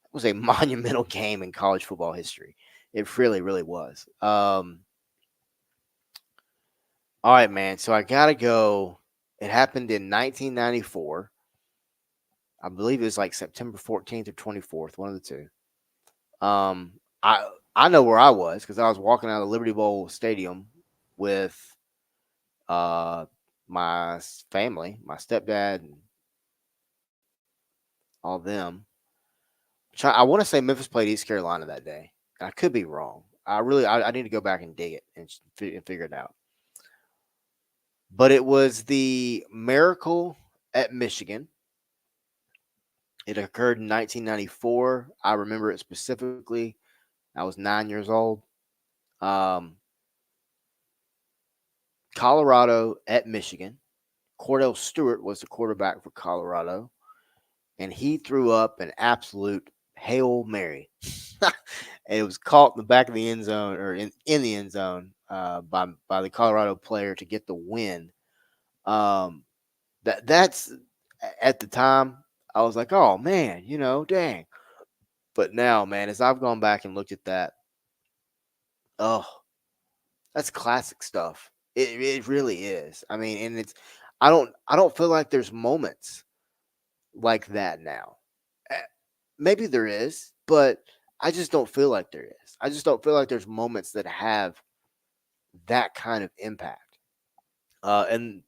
it was a monumental game in college football history. It really, really was. All right, man. So I gotta go. It happened in 1994. I believe it was like September 14th or 24th, one of the two. Um, I know where I was because I was walking out of Liberty Bowl Stadium with uh my family, my stepdad, and all them. I want to say Memphis played East Carolina that day. I could be wrong. I need to go back and dig it and figure it out. But it was the Miracle at Michigan. It occurred in 1994. I remember it specifically. I was 9 years old. Um, Colorado at Michigan. Cordell Stewart was the quarterback for Colorado, and he threw up an absolute Hail Mary. And it was caught in the back of the end zone or in the end zone by the Colorado player to get the win. Um, that's at the time I was like, oh man, dang. But now, man, as I've gone back and looked at that, oh, that's classic stuff. It really is. I mean, and I don't feel like there's moments like that now. Eh, Maybe there is, but I just don't feel like there is. I just don't feel like there's moments that have that kind of impact. And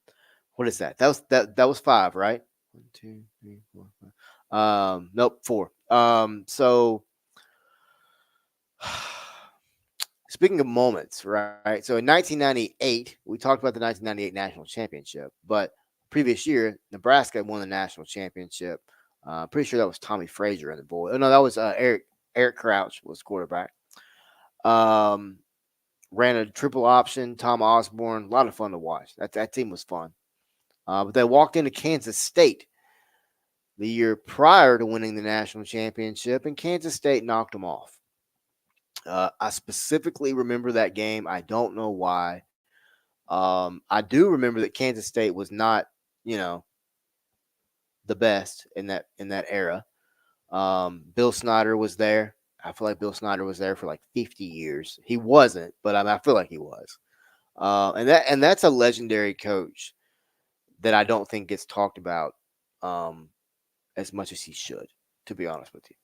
what is that? That was five, right? One, two, three, four, five. Nope, four. So speaking of moments, right? So in 1998, we talked about the 1998 national championship, but previous year, Nebraska won the national championship. Pretty sure that was Tommy Frazier and the boy. Oh no, that was Eric Crouch was quarterback. Um, Ran a triple option. Tom Osborne, a lot of fun to watch. That team was fun. But they walked into Kansas State the year prior to winning the national championship, and Kansas State knocked them off. I specifically remember that game. I don't know why. I do remember that Kansas State was not, you know, the best in that era. Bill Snyder was there. I feel like Bill Snyder was there for like 50 years. He wasn't, but I feel like he was. And that's a legendary coach that I don't think gets talked about um, as much as he should, to be honest with you.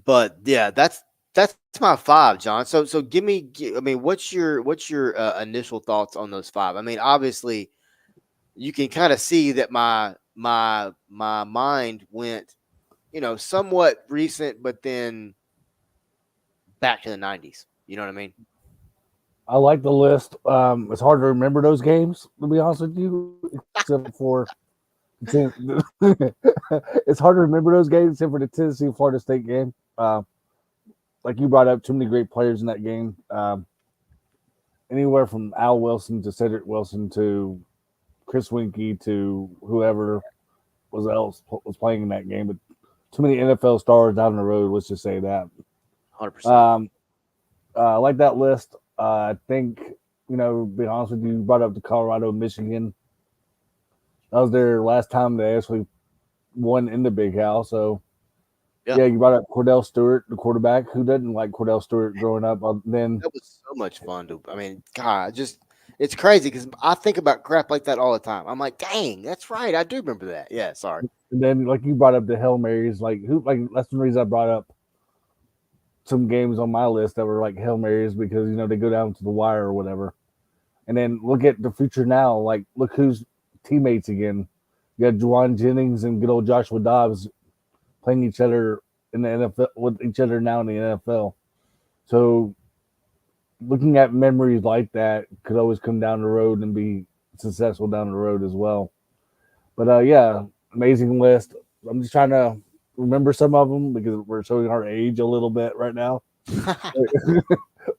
But yeah, that's my five, John. So give me. I mean, what's your initial thoughts on those five? I mean, obviously, you can kind of see that my mind went, somewhat recent, but then back to the '90s. You know what I mean? I like the list. It's hard to remember those games, to be honest with you, except for it's hard to remember those games except for the Tennessee Florida State game. Like you brought up, too many great players in that game. Anywhere from Al Wilson to Cedric Wilson to Chris Winkie to whoever was else was playing in that game, but too many NFL stars down the road. Let's just say that. 100%. Um, I like that list. I think to be honest with you, you brought up the Colorado, Michigan. That was their last time they actually won in the Big House. So Yeah, yeah, you brought up Cordell Stewart, the quarterback. Who didn't like Cordell Stewart growing up? Then that was so much fun to. I mean, God, just it's crazy because I think about crap like that all the time. I'm like, dang, that's right. I do remember that. Yeah, sorry. and then like you brought up the Hail Marys, like that's the reason I brought up some games on my list that were like Hail Marys because they go down to the wire or whatever. And then look at the future now. Like look who's teammates again. You got Juwan Jennings and good old Joshua Dobbs playing each other in the NFL with each other now in the NFL. So looking at memories like that could always come down the road and be successful down the road as well. But yeah, amazing list. I'm just trying to remember some of them because we're showing our age a little bit right now.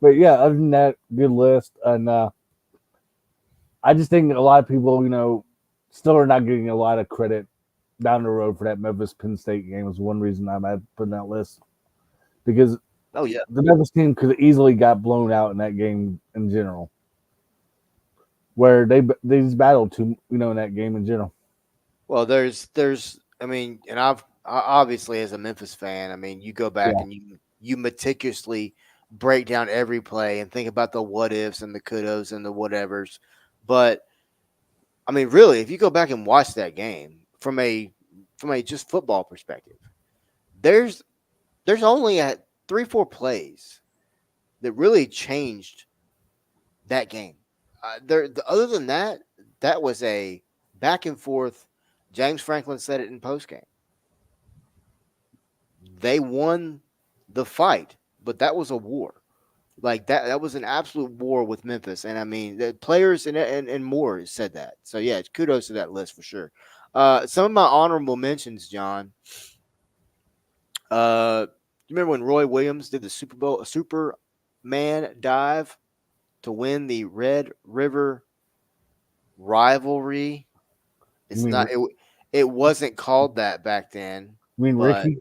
But yeah, other than that, good list. And I just think a lot of people, still are not getting a lot of credit down the road for that Memphis Penn State game. Was one reason I'm at putting that list because Oh yeah. the Memphis team could have easily got blown out in that game in general, where they just battled in that game in general. Well, there's. I mean, and obviously as a Memphis fan, I mean, you go back Yeah, and you meticulously break down every play and think about the what ifs and the could haves and the whatevers, but I mean, really, if you go back and watch that game from a just football perspective, there's there's only at 3 4 plays that really changed that game. Other than that, that was a back and forth. James Franklin said it in postgame. They won the fight, but that was a war. Like that was an absolute war with Memphis. And I mean, the players and more said that. So yeah, kudos to that list for sure. Some of my honorable mentions, John. You remember when Roy Williams did the Super Bowl Superman dive to win the Red River rivalry? You It's mean not it wasn't called that back then, but Ricky?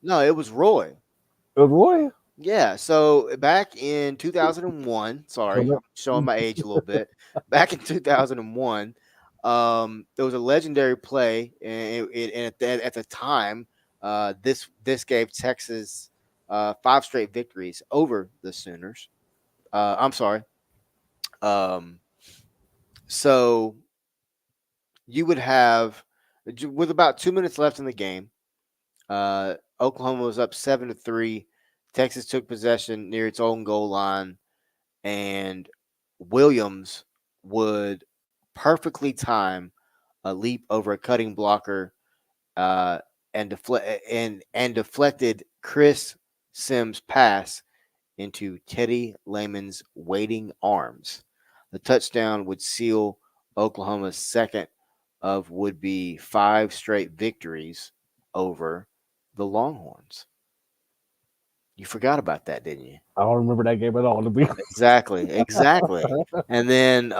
no, it was Roy. Roy? Yeah, so back in 2001, sorry, Come I'm showing my age a little bit. Back in 2001, there was a legendary play, and at the time, this gave Texas 5 straight victories over the Sooners. I'm sorry. Um, so you would have with about 2 minutes left in the game. Oklahoma was up 7-3. Texas took possession near its own goal line, and Williams would perfectly time a leap over a cutting blocker uh, and deflected Chris Sims' pass into Teddy Lehman's waiting arms. The touchdown would seal Oklahoma's second of would be 5 straight victories over the Longhorns. You forgot about that, didn't you? I don't remember that game at all, to be honest. Exactly, exactly. And then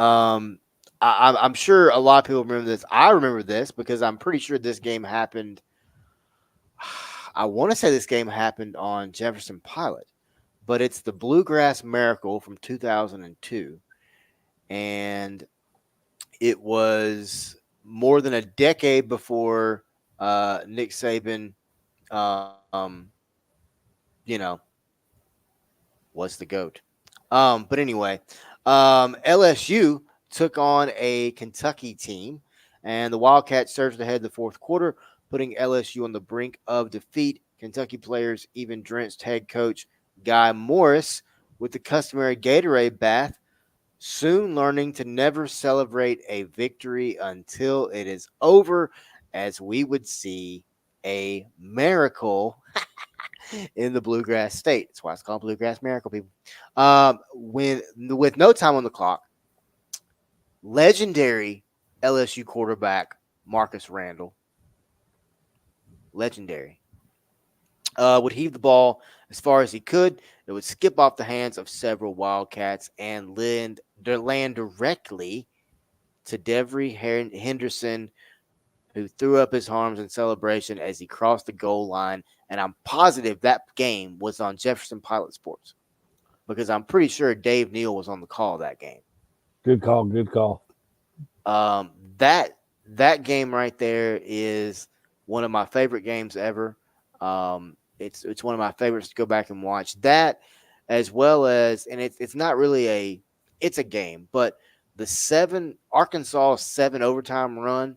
I'm sure a lot of people remember this. I remember this because I'm pretty sure this game happened. I want to say this game happened on Jefferson Pilot, but it's the Bluegrass Miracle from 2002, and it was more than a decade before Nick Saban, um, you know, was the goat. But anyway, LSU took on a Kentucky team, and the Wildcats surged ahead in the fourth quarter, putting LSU on the brink of defeat. Kentucky players even drenched head coach Guy Morris with the customary Gatorade bath, soon learning to never celebrate a victory until it is over, as we would see a miracle in the Bluegrass State. That's why it's called Bluegrass Miracle, people. With no time on the clock, legendary LSU quarterback Marcus Randall, legendary, would heave the ball as far as he could. It would skip off the hands of several Wildcats and land directly to Devery Henderson, who threw up his arms in celebration as he crossed the goal line. And I'm positive that game was on Jefferson Pilot Sports because I'm pretty sure Dave Neal was on the call that game. Good call. Good call. Um, that that game right there is one of my favorite games ever. It's one of my favorites to go back and watch. That as well as, and it's not really it's a game, but the seven Arkansas 7 overtime run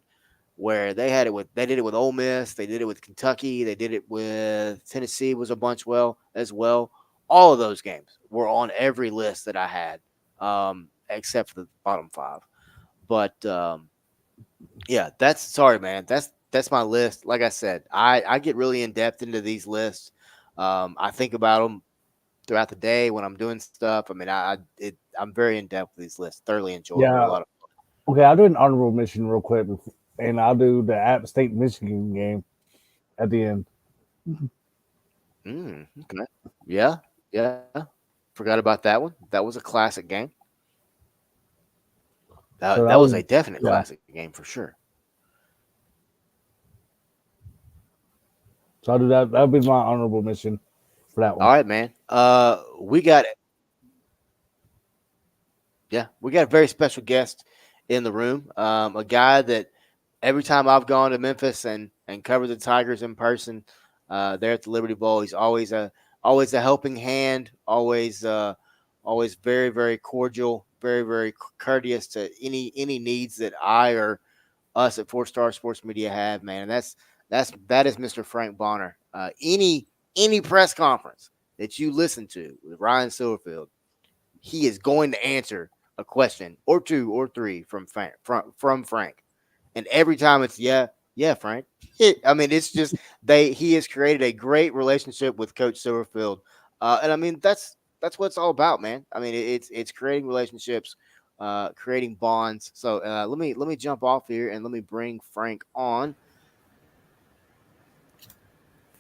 where they did it with Ole Miss, they did it with Kentucky, they did it with Tennessee was a bunch well as well. All of those games were on every list that I had, except for the bottom 5. But yeah, that's sorry, man. That's my list. Like I said, I get really in depth into these lists. I think about them throughout the day when I'm doing stuff. I mean, I'm very in depth with these lists. Thoroughly enjoyable. A Yeah. lot of Okay, I'll do an honorable mention real quick, and I'll do the App State Michigan game at the end. okay. Yeah, yeah. Forgot about that one. That was a classic game. So That that was was a definite yeah. classic game for sure. So I'll do that. That'll be my honorable mention for that All one. right, man. We got a very special guest in the room. A guy that every time I've gone to Memphis and covered the Tigers in person, there at the Liberty Bowl, he's always a helping hand. Always very very cordial, very, very courteous to any needs that I or us at Four Star Sports Media have, man. And that is Mr. Frank Bonner. Any press conference that you listen to with Ryan Silverfield, he is going to answer a question or two or three from Frank, and every time it's yeah, Frank. I mean, it's just he has created a great relationship with Coach Silverfield, and I mean that's what it's all about, man. I mean, it's creating relationships, creating bonds. So let me jump off here and let me bring Frank on.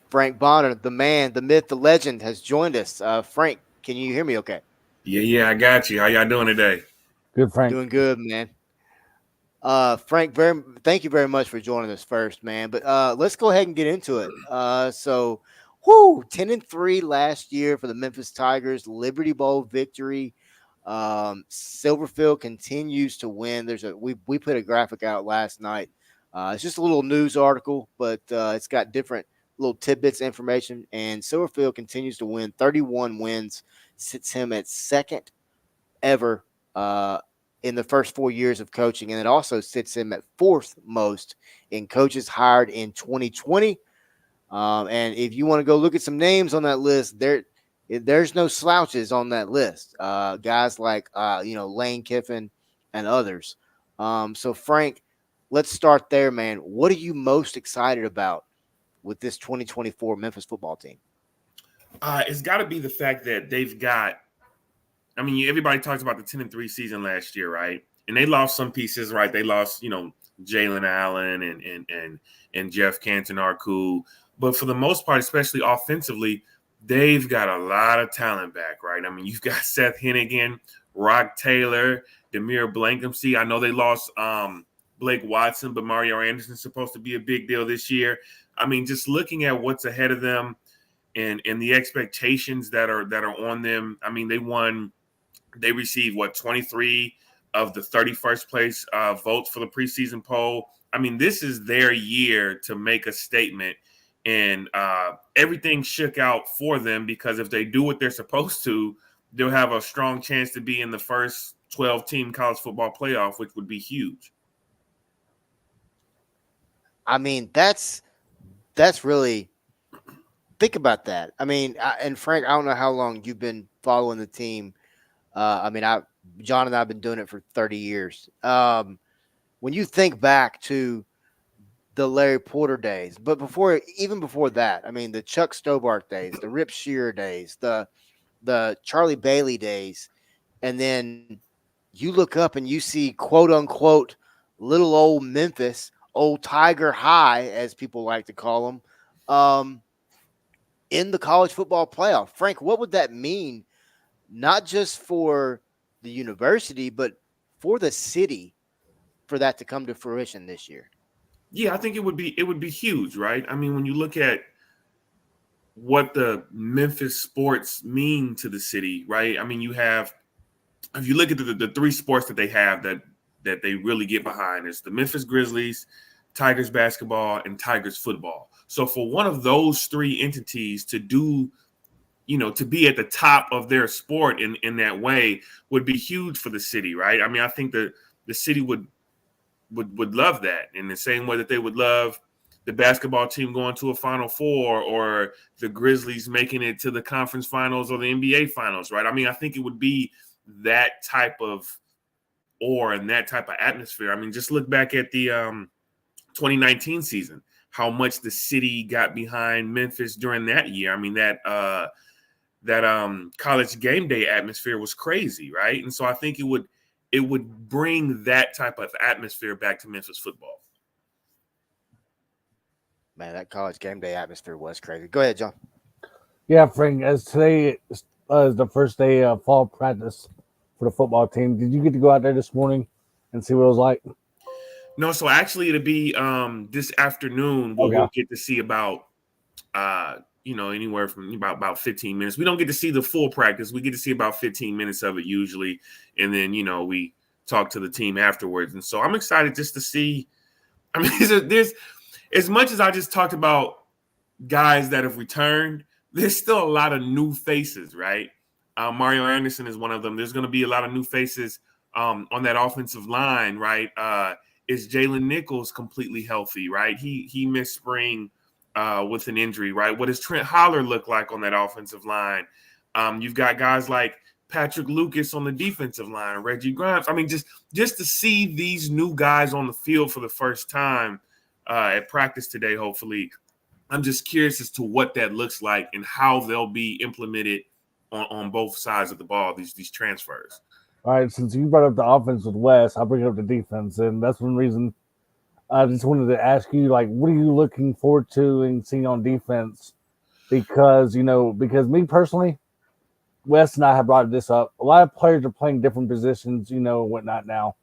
Frank Bonner, the man, the myth, the legend, has joined us. Frank, can you hear me? Okay, Yeah, I got you. How y'all doing today? Good, Frank. doing good, man. Frank, thank you very much for joining us first, man. But let's go ahead and get into it. So, 10-3 last year for the Memphis Tigers, Liberty Bowl victory. Silverfield continues to win. We put a graphic out last night. It's just a little news article, but it's got different little tidbits information. And Silverfield continues to win. 31 wins, sits him at second ever in the first 4 years of coaching, and it also sits him at fourth most in coaches hired in 2020. And if you want to go look at some names on that list, there's no slouches on that list. Guys like Lane Kiffin and others. So Frank, let's start there, man. What are you most excited about with this 2024 Memphis football team? It's got to be the fact that they've got. I mean, everybody talks about the 10-3 season last year, right? And they lost some pieces, right? They lost, Jalen Allen and Jeff Canton are cool, but for the most part, especially offensively, they've got a lot of talent back, right? I mean, you've got Seth Hennigan, Rock Taylor, Demir Blankenship. I know they lost Blake Watson, but Mario Anderson's supposed to be a big deal this year. I mean, just looking at what's ahead of them and the expectations that are on them. I mean, they received 23 of the 31st place votes for the preseason poll. I mean, this is their year to make a statement, and everything shook out for them because if they do what they're supposed to, they'll have a strong chance to be in the first 12-team college football playoff, which would be huge. I mean, that's really, think about that. I mean, and Frank, I don't know how long you've been following the team. I mean, John and I have been doing it for 30 years. When you think back to the Larry Porter days, but even before that, I mean, the Chuck Stobart days, the Rip Shearer days, the Charlie Bailey days, and then you look up and you see quote unquote little old Memphis, old Tiger High, as people like to call them, in the college football playoff. Frank, what would that mean? Not just for the university, but for the city, for that to come to fruition this year. Yeah, I think it would be huge, right? I mean, when you look at what the Memphis sports mean to the city, right? I mean, if you look at the three sports that they have that they really get behind, it's the Memphis Grizzlies, Tigers basketball, and Tigers football. So for one of those three entities to do, to be at the top of their sport in that way would be huge for the city, right? I mean, I think the city would love that in the same way that they would love the basketball team going to a Final Four or the Grizzlies making it to the conference finals or the NBA finals, right? I mean, I think it would be that type of aura and that type of atmosphere. I mean, just look back at the 2019 season, how much the city got behind Memphis during that year. I mean, that college game day atmosphere was crazy, right? And so I think it would bring that type of atmosphere back to Memphis football. Man, that college game day atmosphere was crazy. Go ahead, John. Yeah, Frank, as today is the first day of fall practice for the football team, did you get to go out there this morning and see what it was like? No, so actually it'll be this afternoon. We'll get to see about anywhere from about 15 minutes. We don't get to see the full practice. We get to see about 15 minutes of it usually, and then we talk to the team afterwards. And so I'm excited just to see. I mean, there's as much as I just talked about guys that have returned, there's still a lot of new faces, right? Mario Anderson is one of them. There's going to be a lot of new faces on that offensive line, right? Is Jalen Nichols completely healthy, right? He missed spring with an injury, right? What does Trent Holler look like on that offensive line? You've got guys like Patrick Lucas on the defensive line, Reggie Grimes. I mean, just to see these new guys on the field for the first time at practice today, hopefully, I'm just curious as to what that looks like and how they'll be implemented on both sides of the ball, these transfers. All right, since you brought up the offense with Wes, I'll bring up the defense, and that's one reason I just wanted to ask you, like, what are you looking forward to and seeing on defense? Because because me personally, Wes and I have brought this up. A lot of players are playing different positions, whatnot now,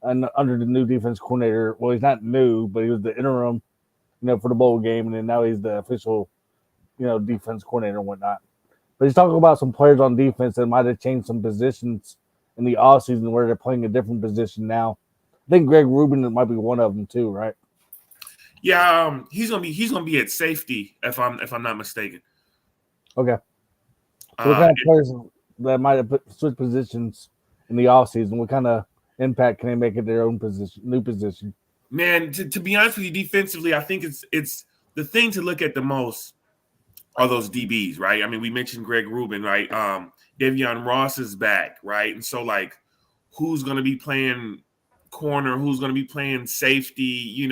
and under the new defense coordinator. Well, he's not new, but he was the interim, for the bowl game, and then now he's the official, defense coordinator and whatnot. But he's talking about some players on defense that might have changed some positions in the offseason where they're playing a different position now. I think Greg Rubin might be one of them too, right? Yeah, he's gonna be at safety if I'm not mistaken. Okay. So what kind of players that might have switched positions in the offseason? What kind of impact can they make at their own position, new position? Man, to be honest with you, defensively, I think it's the thing to look at the most are those DBs, right? I mean, we mentioned Greg Rubin, right? Davion Ross is back, right? And so, like, who's going to be playing corner? Who's going to be playing safety?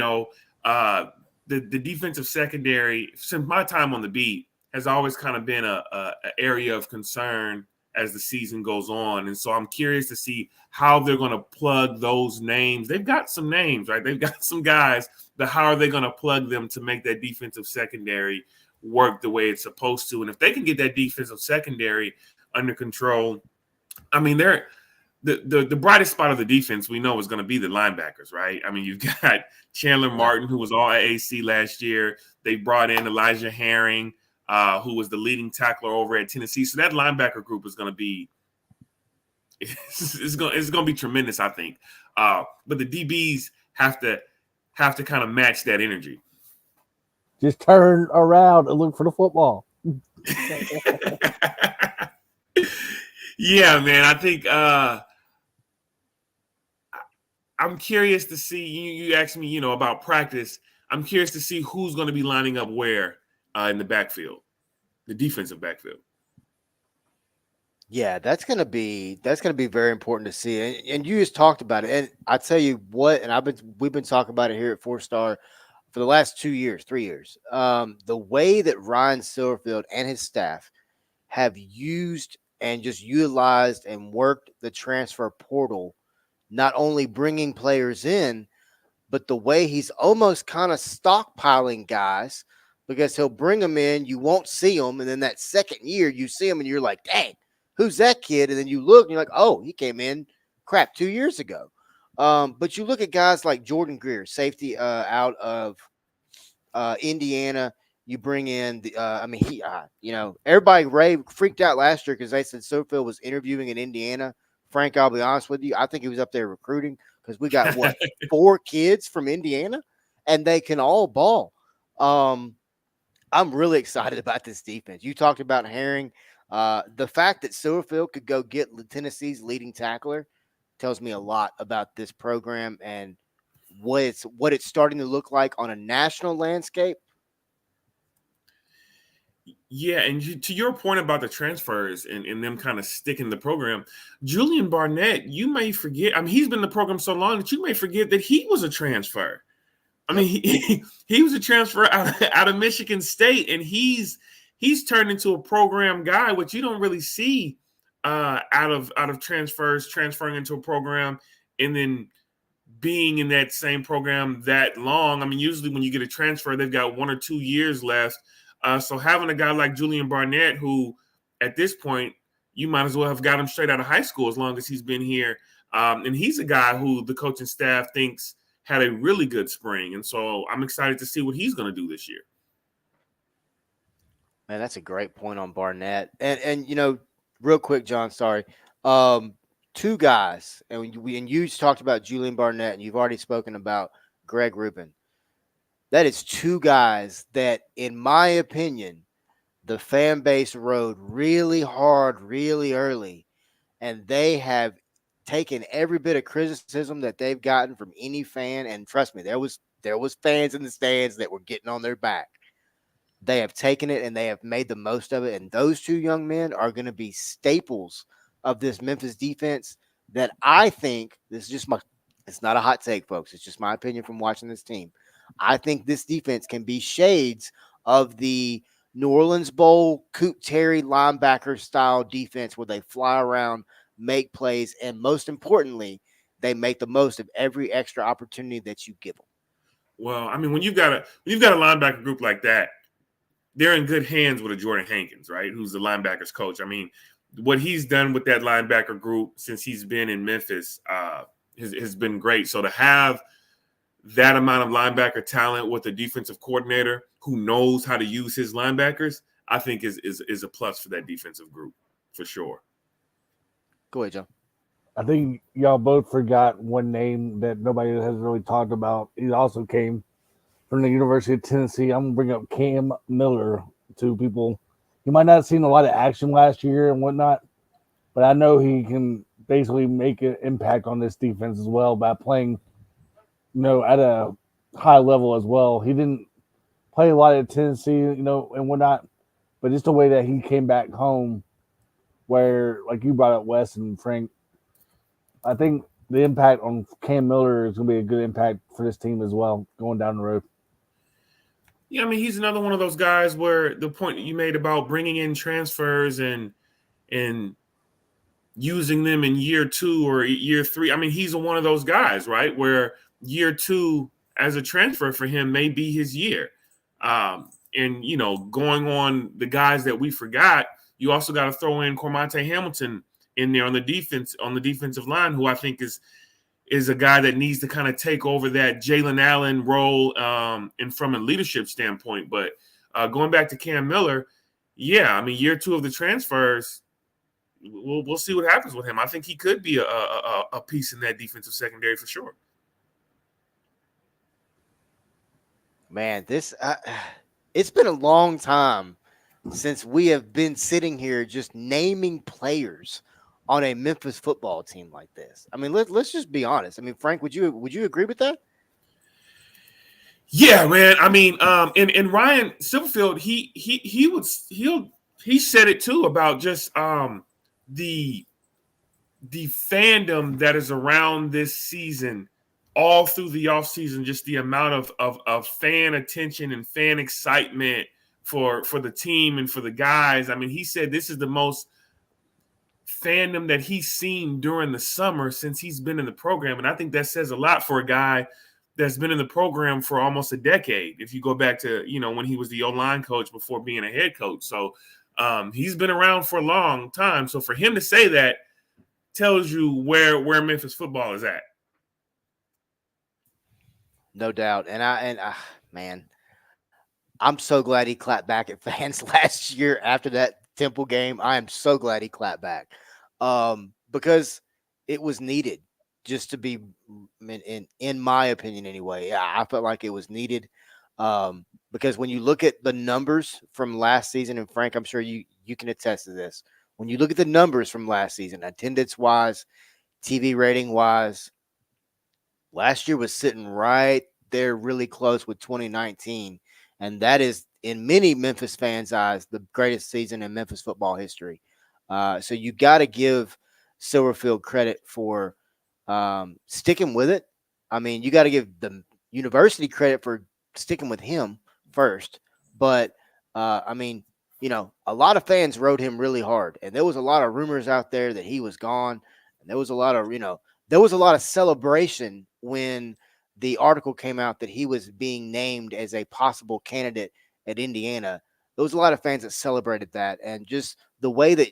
The defensive secondary, since my time on the beat, has always kind of been a area of concern as the season goes on. And so I'm curious to see how they're going to plug those names. They've got some names, right? They've got some guys, but how are they going to plug them to make that defensive secondary work the way it's supposed to? And if they can get that defensive secondary under control, I mean, they're the brightest spot of the defense we know is going to be the linebackers, right? I mean, you've got Chandler Martin, who was all AAC last year. They brought in Elijah Herring, who was the leading tackler over at Tennessee. So that linebacker group is going to be it's going to be tremendous, I think. But the DBs have to kind of match that energy. Just turn around and look for the football. Yeah, man. I think I'm curious to see. You asked me, about practice. I'm curious to see who's going to be lining up where in the backfield, the defensive backfield. Yeah, that's gonna be very important to see. And you just talked about it. And I tell you what, and we've been talking about it here at 4-Star for the last 2 years, 3 years. The way that Ryan Silverfield and his staff have used and just utilized and worked the transfer portal, not only bringing players in, but the way he's almost kind of stockpiling guys, because he'll bring them in, you won't see them, and then that second year you see them and you're like, dang, who's that kid? And then you look and you're like, oh, he came in 2 years ago. But you look at guys like Jordan Greer, safety out of Indiana. You bring in everybody freaked out last year because they said Silverfield was interviewing in Indiana. Frank, I'll be honest with you, I think he was up there recruiting because we got 4 kids from Indiana, and they can all ball. I'm really excited about this defense. You talked about Herring. The fact that Silverfield could go get Tennessee's leading tackler tells me a lot about this program and what it's starting to look like on a national landscape. Yeah, and to your point about the transfers and them kind of sticking the program, Julian Barnett, you may forget. I mean, he's been in the program so long that you may forget that he was a transfer. I mean, he was a transfer out of Michigan State, and he's turned into a program guy, which you don't really see out of transfers, transferring into a program and then being in that same program that long. I mean, usually when you get a transfer, they've got 1 or 2 years left. So having a guy like Julian Barnett, who at this point, you might as well have got him straight out of high school as long as he's been here. And he's a guy who the coaching staff thinks had a really good spring. And so I'm excited to see what he's going to do this year. Man, that's a great point on Barnett. And real quick, John, sorry. 2 guys, and you talked about Julian Barnett, and you've already spoken about Greg Rubin. That is 2 guys that, in my opinion, the fan base rode really hard, really early, and they have taken every bit of criticism that they've gotten from any fan, and trust me, there was fans in the stands that were getting on their back. They have taken it and they have made the most of it. And those two young men are going to be staples of this Memphis defense that I think this is just my it's not a hot take, folks. It's just my opinion from watching this team. I think this defense can be shades of the New Orleans Bowl Coop Terry linebacker style defense where they fly around, make plays, and most importantly, they make the most of every extra opportunity that you give them. Well, I mean, when you've got a linebacker group like that, they're in good hands with a Jordan Hankins, right? Who's the linebackers coach. I mean, what he's done with that linebacker group since he's been in Memphis has been great. So to have that amount of linebacker talent with a defensive coordinator who knows how to use his linebackers, I think is a plus for that defensive group for sure. Go ahead, Joe. I think y'all both forgot one name that nobody has really talked about. He also came from the University of Tennessee. I'm going to bring up Cam Miller to people. He might not have seen a lot of action last year and whatnot, but I know he can basically make an impact on this defense as well by playing, at a high level as well. He didn't play a lot at Tennessee, and whatnot, but just the way that he came back home, where, like you brought up Wes and Frank, I think the impact on Cam Miller is going to be a good impact for this team as well going down the road. Yeah, I mean, he's another one of those guys where the point that you made about bringing in transfers and using them in year 2 or year 3. I mean, he's one of those guys, right, where year 2 as a transfer for him may be his year. And, going on the guys that we forgot, you also got to throw in Cormonte Hamilton in there on the defensive line, who I think is a guy that needs to kind of take over that Jalen Allen role and from a leadership standpoint. But going back to Cam Miller, yeah, I mean, year 2 of the transfers, we'll see what happens with him. I think he could be a piece in that defensive secondary for sure. Man, it's been a long time since we have been sitting here just naming players on a Memphis football team like this. I mean, let's just be honest. I mean, Frank, would you agree with that? Yeah, man. I mean, and Ryan Silverfield, he said it too about just the fandom that is around this season all through the offseason, just the amount of fan attention and fan excitement for the team and for the guys. I mean, he said this is the most fandom that he's seen during the summer since he's been in the program. And I think that says a lot for a guy that's been in the program for almost a decade. If you go back to, when he was the O-line coach before being a head coach. So he's been around for a long time. So for him to say that tells you where Memphis football is at. No doubt. And man, I'm so glad he clapped back at fans last year after that Temple game. I am so glad he clapped back because it was needed, just to be in my opinion anyway. Yeah, I felt like it was needed because when you look at the numbers from last season, and Frank, I'm sure you can attest to this. When you look at the numbers from last season, attendance wise, TV rating wise, last year was sitting right there really close with 2019. And that is, in many Memphis fans' eyes, the greatest season in Memphis football history. So you got to give Silverfield credit for sticking with it. I mean, you got to give the university credit for sticking with him first. But, I mean, a lot of fans rode him really hard. And there was a lot of rumors out there that he was gone. And there was a lot of celebration when the article came out that he was being named as a possible candidate at Indiana. There was a lot of fans that celebrated that, and just the way that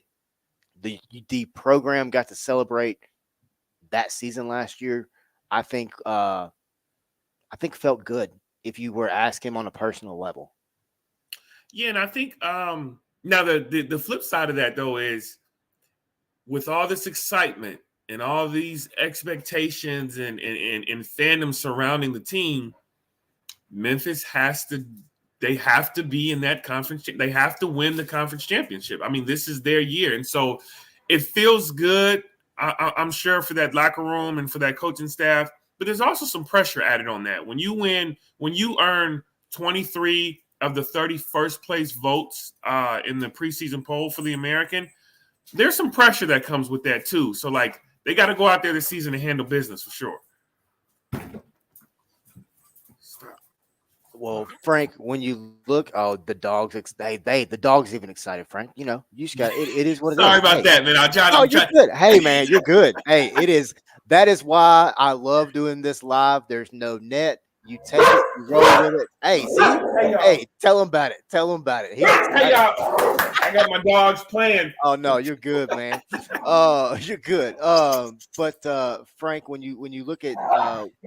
the program got to celebrate that season last year, I think felt good if you were asking him on a personal level. Yeah, and I think now the flip side of that though is with all this excitement and all these expectations and fandom surrounding the team, Memphis have to be in that conference. They have to win the conference championship. I mean, this is their year. And so it feels good I'm sure for that locker room and for that coaching staff, but there's also some pressure added on that. When you earn 23 of the 31st place votes in the preseason poll for the American, there's some pressure that comes with that too. So like they got to go out there this season and handle business for sure. Well, Frank, when you look, the dogs, the dogs even excited, Frank. You know, you just got it. It is what it is. Sorry about that, man. You're good. Hey, man, you're good. Hey, it is. That is why I love doing this live. There's no net. You take it, you roll with it. Hey, see? Hey, tell him about it. Tell him about it. Hey, y'all. I got my dogs playing. Oh no, you're good, man. You're good. But Frank, when you look at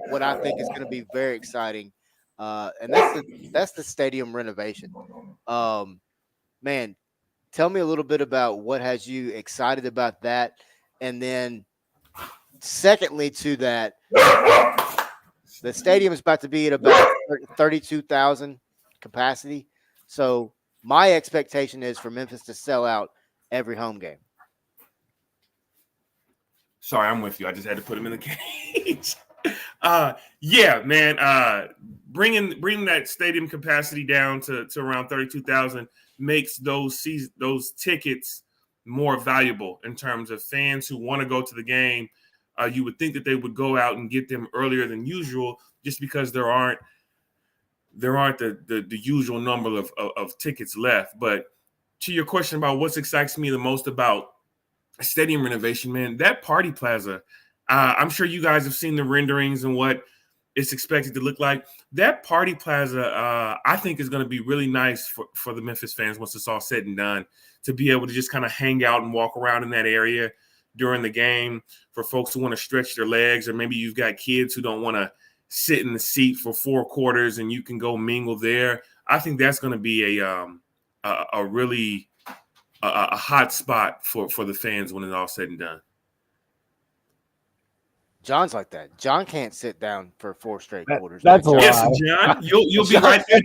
what I think is going to be very exciting, and that's the stadium renovation. Man, tell me a little bit about what has you excited about that, and then secondly to that, the stadium is about to be at about 32,000 capacity. So my expectation is for Memphis to sell out every home game. Sorry, I'm with you. I just had to put him in the cage. Yeah, man. Bringing that stadium capacity down to around 32,000 makes those tickets more valuable in terms of fans who want to go to the game. You would think that they would go out and get them earlier than usual, just because there aren't the usual number of tickets left. But to your question about what excites me the most about stadium renovation, man, that party plaza. I'm sure you guys have seen the renderings and what it's expected to look like. That party plaza, I think, is going to be really nice for the Memphis fans once it's all said and done, to be able to just kind of hang out and walk around in that area during the game, for folks who want to stretch their legs, or maybe you've got kids who don't want to sit in the seat for 4 quarters and you can go mingle there. I think that's going to be a really hot spot for the fans when it's all said and done. John's like that. John can't sit down for 4 straight quarters. That's a lie. Yes, John, you'll be right there.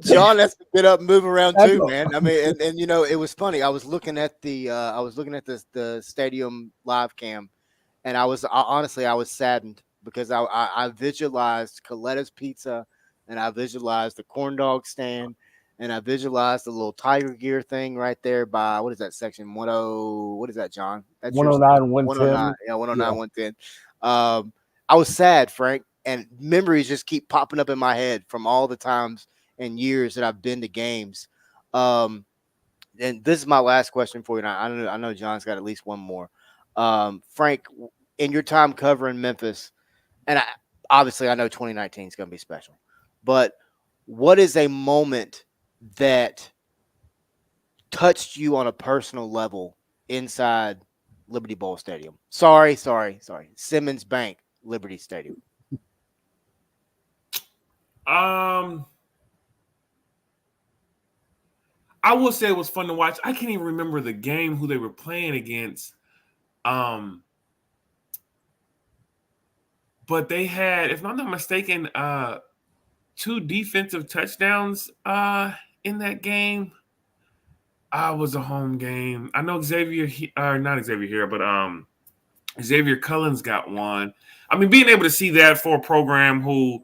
John has to get up and move around too, man. I mean, and you know, it was funny. I was looking at the stadium live cam, and honestly I was saddened because I visualized Coletta's Pizza, and I visualized the corn dog stand, and I visualized the little Tiger Gear thing right there by, what is that, section 10? What is that, John? That's 109, 110. Yeah, 109, 110. I was sad, Frank, and memories just keep popping up in my head from all the times and years that I've been to games. And this is my last question for you. And I know John's got at least one more. Frank, in your time covering Memphis, and obviously I know 2019 is going to be special, but what is a moment that touched you on a personal level inside Liberty Bowl Stadium? Sorry. Simmons Bank Liberty Stadium. I will say it was fun to watch. I can't even remember the game, who they were playing against. But they had, if I'm not mistaken, 2 defensive touchdowns in that game. It was a home game. I know Xavier Cullen's got one. I mean, being able to see that for a program who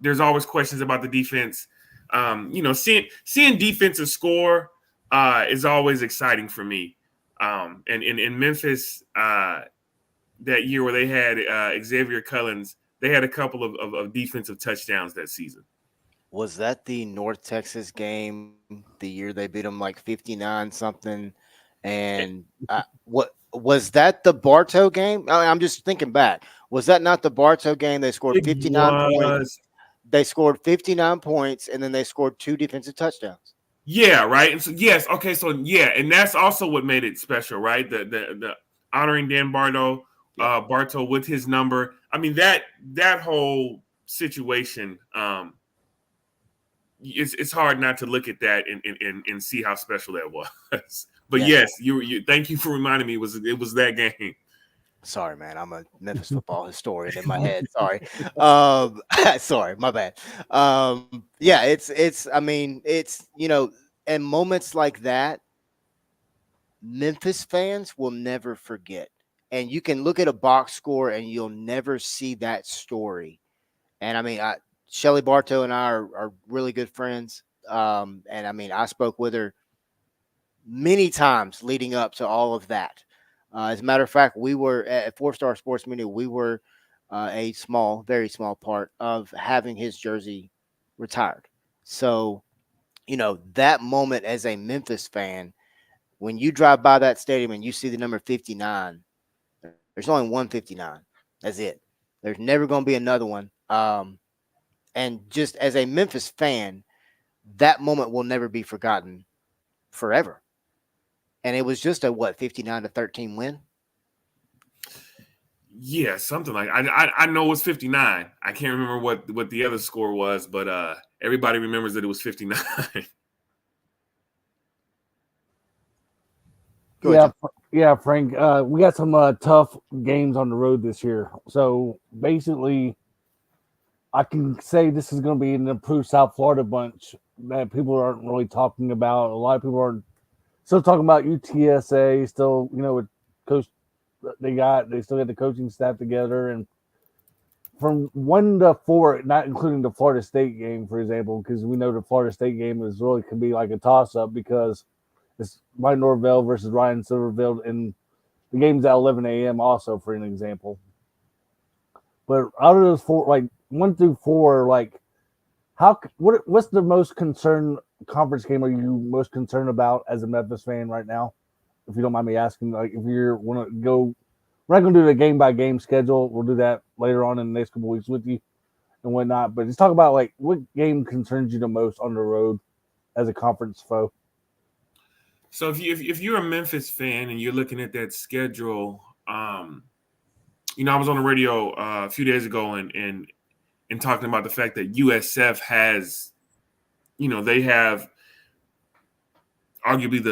there's always questions about the defense. Seeing defensive score is always exciting for me. And in Memphis that year where they had Xavier Cullens, they had a couple of defensive touchdowns that season. Was that the North Texas game, the year they beat them like 59 something? And what was that, the Bartow game? I'm just thinking back. Was that not the Bartow game? They scored 59 points. They scored 59 points, and then they scored 2 defensive touchdowns. Yeah, right. And so yes, okay, so yeah, and that's also what made it special, right? The honoring Dan Bartow, Bartow with his number. I mean, that whole situation. It's hard not to look at that and see how special that was. But yes, you thank you for reminding me. It was that game. Sorry, man. I'm a Memphis football historian in my head. Sorry. Sorry, my bad. I mean, it's, you know, and moments like that Memphis fans will never forget. And you can look at a box score and you'll never see that story. And I mean, Shelly Bartow and I are really good friends. And I mean, I spoke with her many times leading up to all of that. As a matter of fact, we were at Four Star Sports Media. We were a small, very small part of having his jersey retired. So, that moment as a Memphis fan, when you drive by that stadium and you see the number 59, there's only 159. That's it. There's never going to be another one. And just as a Memphis fan, that moment will never be forgotten forever. And it was just a 59-13 win. Yeah, something like I know it was 59. I can't remember what the other score was, but everybody remembers that it was 59. Go ahead, John. Yeah, Frank. We got some tough games on the road this year. So basically, I can say this is going to be an improved South Florida bunch that people aren't really talking about. A lot of people are still talking about UTSA. Still, with coach they still got the coaching staff together, and from 1-4, not including the Florida State game, for example, because we know the Florida State game can be like a toss up because it's Mike Norvell versus Ryan Silverfield, and the game's at 11 a.m. also, for an example. But out of those four, like 1-4, like what's the most concerned conference game are you most concerned about as a Memphis fan right now? If you don't mind me asking, like if you want to go, we're not going to do the game by game schedule. We'll do that later on in the next couple of weeks with you and whatnot. But just talk about like what game concerns you the most on the road as a conference foe. So if you're a Memphis fan and you're looking at that schedule, I was on the radio a few days ago and talking about the fact that USF has, they have arguably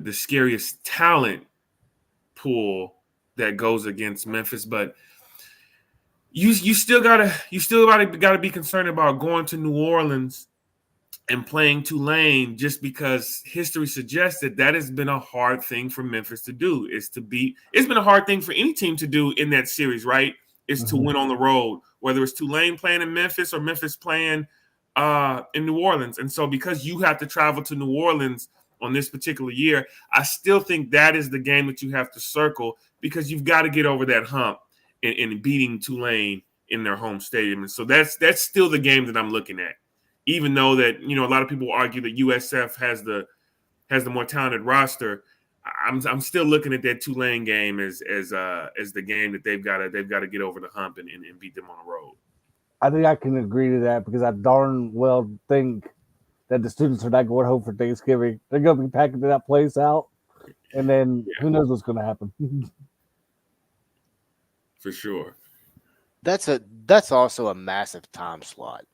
the scariest talent pool that goes against Memphis, but you still gotta be concerned about going to New Orleans and playing Tulane, just because history suggests that has been a hard thing for Memphis to do. It's been a hard thing for any team to do in that series, right? Is to win on the road, whether it's Tulane playing in Memphis or Memphis playing in New Orleans. And so because you have to travel to New Orleans on this particular year, I still think that is the game that you have to circle, because you've got to get over that hump in beating Tulane in their home stadium. And so that's still the game that I'm looking at. Even though that, a lot of people argue that USF has the more talented roster, I'm still looking at that Tulane game as the game that they've got to get over the hump and beat them on the road. I think I can agree to that, because I darn well think that the students are not going home for Thanksgiving. They're going to be packing that place out, and then who knows what's going to happen. For sure. That's also a massive time slot.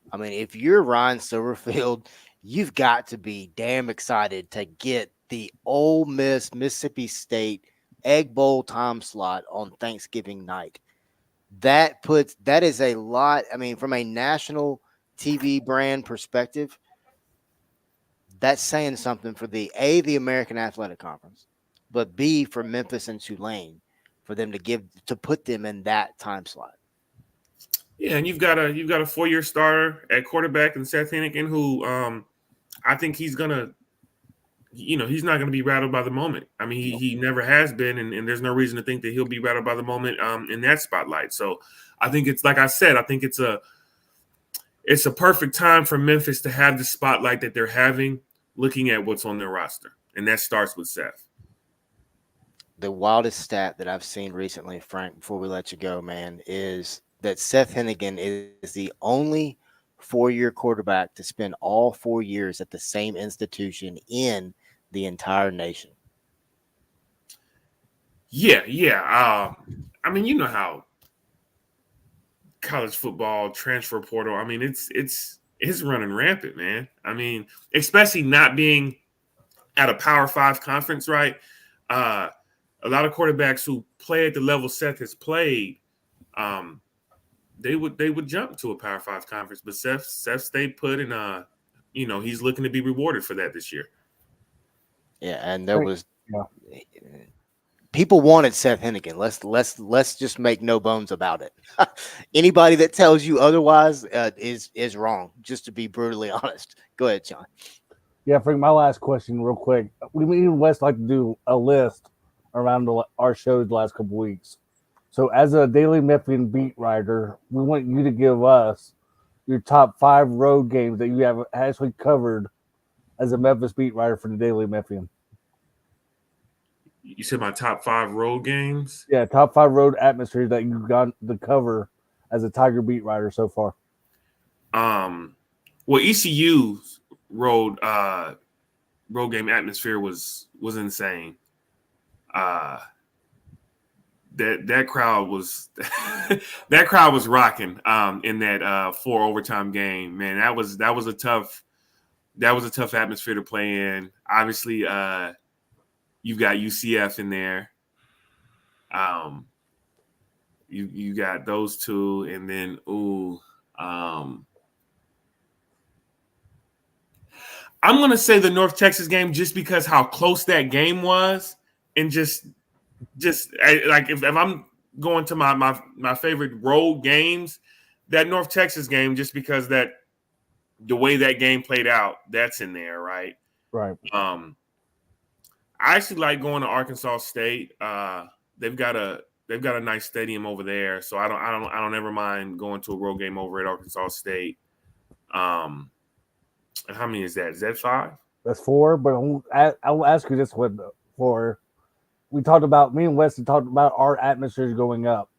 I mean, if you're Ryan Silverfield, you've got to be damn excited to get the Ole Miss Mississippi State Egg Bowl time slot on Thanksgiving night. That is a lot. I mean, from a national TV brand perspective, that's saying something for the American Athletic Conference, but B, for Memphis and Tulane, for them to put them in that time slot. Yeah, and you've got a 4-year starter at quarterback in Seth Hennigan, who I think he's gonna, he's not gonna be rattled by the moment. I mean, he never has been, and there's no reason to think that he'll be rattled by the moment in that spotlight. So I think it's, like I said, I think it's a perfect time for Memphis to have the spotlight that they're having, looking at what's on their roster, and that starts with Seth. The wildest stat that I've seen recently, Frank, before we let you go, man, is that Seth Hennigan is the only 4-year quarterback to spend all 4 years at the same institution in the entire nation. Yeah. I mean, you know how college football transfer portal, I mean, it's running rampant, man. I mean, especially not being at a Power 5 conference, right? A lot of quarterbacks who play at the level Seth has played, they would jump to a Power 5 conference, but Seth stayed put, and he's looking to be rewarded for that this year. Yeah, and Yeah. People wanted Seth Hennigan. Let's just make no bones about it. Anybody that tells you otherwise is wrong. Just to be brutally honest. Go ahead, John. Yeah, Frank, my last question, real quick. Me and Wes like to do a list around our shows the last couple weeks. So, as a Daily Memphian beat writer, we want you to give us your top 5 road games that you have actually covered as a Memphis beat writer for the Daily Memphian. You said my top 5 road games? Yeah, top 5 road atmospheres that you got to cover as a Tiger beat writer so far. Well, ECU's road game atmosphere was insane. That crowd was that crowd was rocking in that 4 overtime game. Man, that was a tough atmosphere to play in. Obviously, you've got UCF in there. You got those two, and then I'm gonna say the North Texas game just because how close that game was, and like if I'm going to my favorite road games, that North Texas game, just because that the way that game played out, that's in there, right? Right. I actually like going to Arkansas State. They've got a nice stadium over there, so I don't ever mind going to a road game over at Arkansas State. How many is that? Is that 5? That's 4, but I will ask you this one for. We talked about, me and Wesley talked about our atmospheres going up.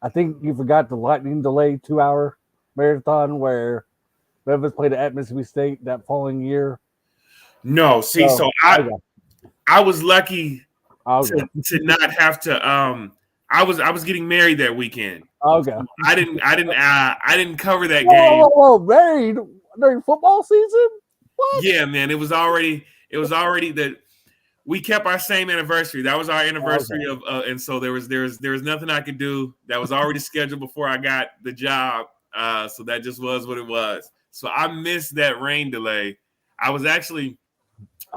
I think you forgot the lightning delay 2-hour marathon where Memphis played at Mississippi State that following year. No, see, so I was lucky to not have to. I was getting married that weekend. Okay. So I didn't cover that game. Whoa, married during football season? What? Yeah, man, it was already that. We kept our same anniversary. That was our anniversary of, and so there was nothing I could do. That was already scheduled before I got the job. So that just was what it was. So I missed that rain delay. I was actually